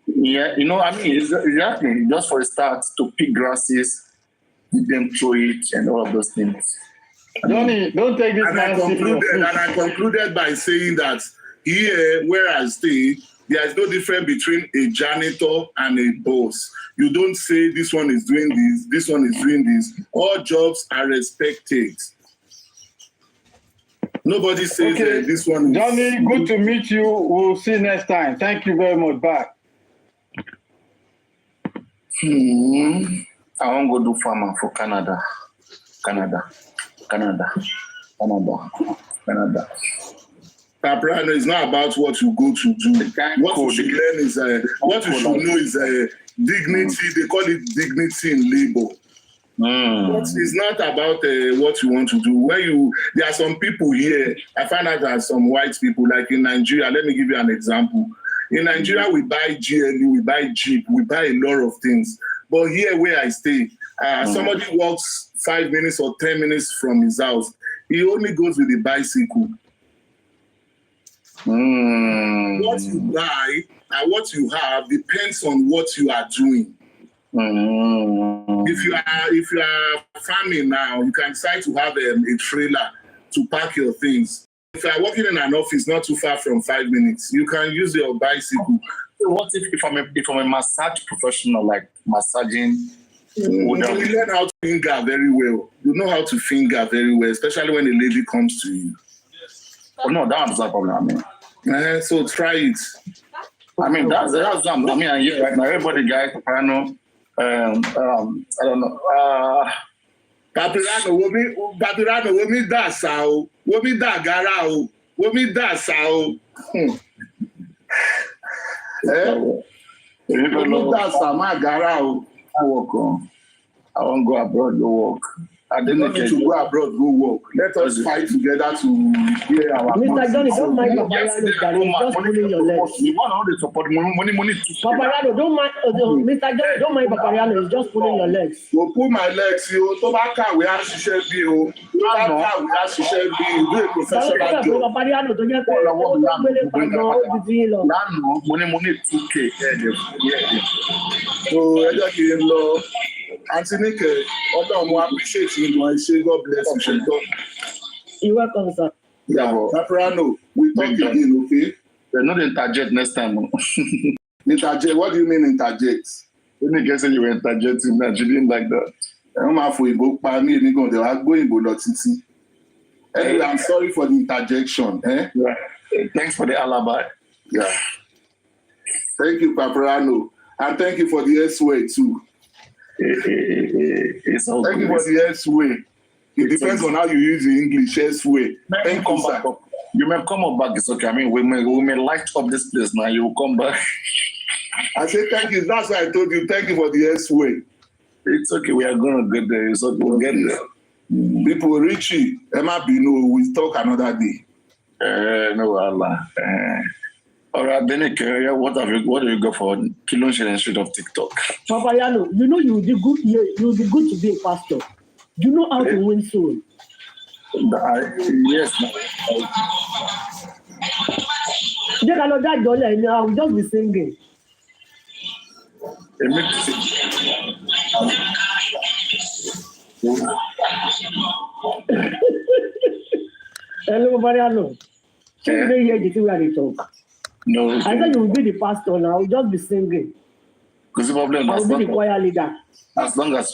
exactly just for a start to pick grasses, give them throw it and all of those things. Johnny, don't take this man serious. And I concluded by saying that here, where I stay, there is no difference between a janitor and a boss. You don't say this one is doing this one is doing this. All jobs are respected. Nobody says this one is... Johnny, good to meet you. We'll see you next time. Thank you very much. Bye. I won't go do farmer for Canada. Papriano is not about what you go to do. What you should learn is what you should know is dignity. They call it dignity in labor. But it's not about what you want to do. There are some people here. I find out there are some white people, like in Nigeria. Let me give you an example. In Nigeria, we buy GLE, we buy Jeep, we buy a lot of things. But here where I stay, somebody walks 5 minutes or 10 minutes from his house. He only goes with a bicycle. What you buy and what you have depends on what you are doing. If you are farming now, you can decide to have a trailer to pack your things. If you are working in an office not too far from 5 minutes, you can use your bicycle. So what if I'm a massage professional, like massaging? You learn how to finger very well. You know how to finger very well, especially when a lady comes to you. Oh, no, that's not a problem. So try it. I mean, that's I mean, right now, everybody, guys, I know. I don't know. Papriano, womi da sao, womi da gara o, womi da sao. That's Samagara. I work on. I won't go abroad, go work. I didn't need to go abroad, go work. Let us fight together to hear our Mr. Johnny, don't mind Papayano, just pulling your legs. You want all the support, money. Papayano, don't mind, Mr. Johnny, don't mind Papayano, he's just pulling your legs. Go pull my legs, you. Tobacco, we have to share bill. Tobacco, we have to share bill. Do a professional job. Papayano, don't you money 2K. Yeah. So, I just give him love. Antinike, although I appreciate you, I say God bless you. You're welcome, sir. Yeah, Paparano, we talk again, okay? They're not interject next time. Interject? What do you mean interject? When you guys say you were interjecting, that you didn't like that. I'm Anyway, I'm sorry for the interjection. Yeah. Thanks for the alibi. Yeah. Thank you, Paparano. And thank you for the S-way too. It's all thank you for the S-way. It depends on how you use the English S-way. Thank you, sir. You may come up back, it's okay. I mean, we may light up this place now. You will come back. I said thank you. That's why I told you. Thank you for the S-way. It's okay. We are going to get there. It's okay. We'll get there. People, Richie, Emma Bino, we'll talk another day. No, Allah. All right, then what do you go for? Kilon instead of TikTok. Papayano, you know you would be good. You would be good to be a pastor. You know how to win souls. Yes. I will just be singing. Hello, Papayano. You didn't hear the thing that they talk. No. I thought you would be the pastor now. I will just be singing. Because the problem I will be the choir leader. As long as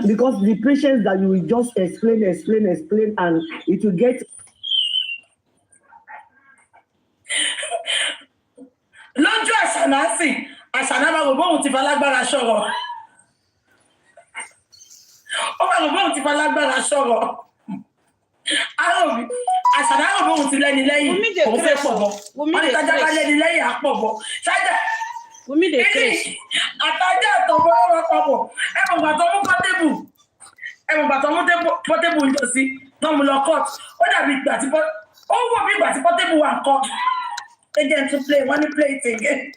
because the patience that you will just explain, and it will get. Lọ́jọ́ àṣànásì, àṣànámà gbogbo ohun ti fa lágbára ṣọ̀rọ̀. Ó bá gbogbo ohun ti fa lágbára ṣọ̀rọ̀. Àròbí, àṣànámà gbogbo ohun ti lẹ́ni lẹ́yìn, òun fẹ́ pọ̀ bọ̀. Wọ́n ní tajà bá lẹ́ni lẹ́yìn àpọ̀ bọ̀. Ṣájà. Àtàjà àtọ̀bọ̀ ọ̀rọ̀ pọ̀pọ̀. Ẹ̀mọ̀gbà tó mú pọ́tébù ń jọ sí, tó mú lọ court. Ó dàbí ìgbà tí pọ́tébù wà ń court. Agent to play, want to play it again.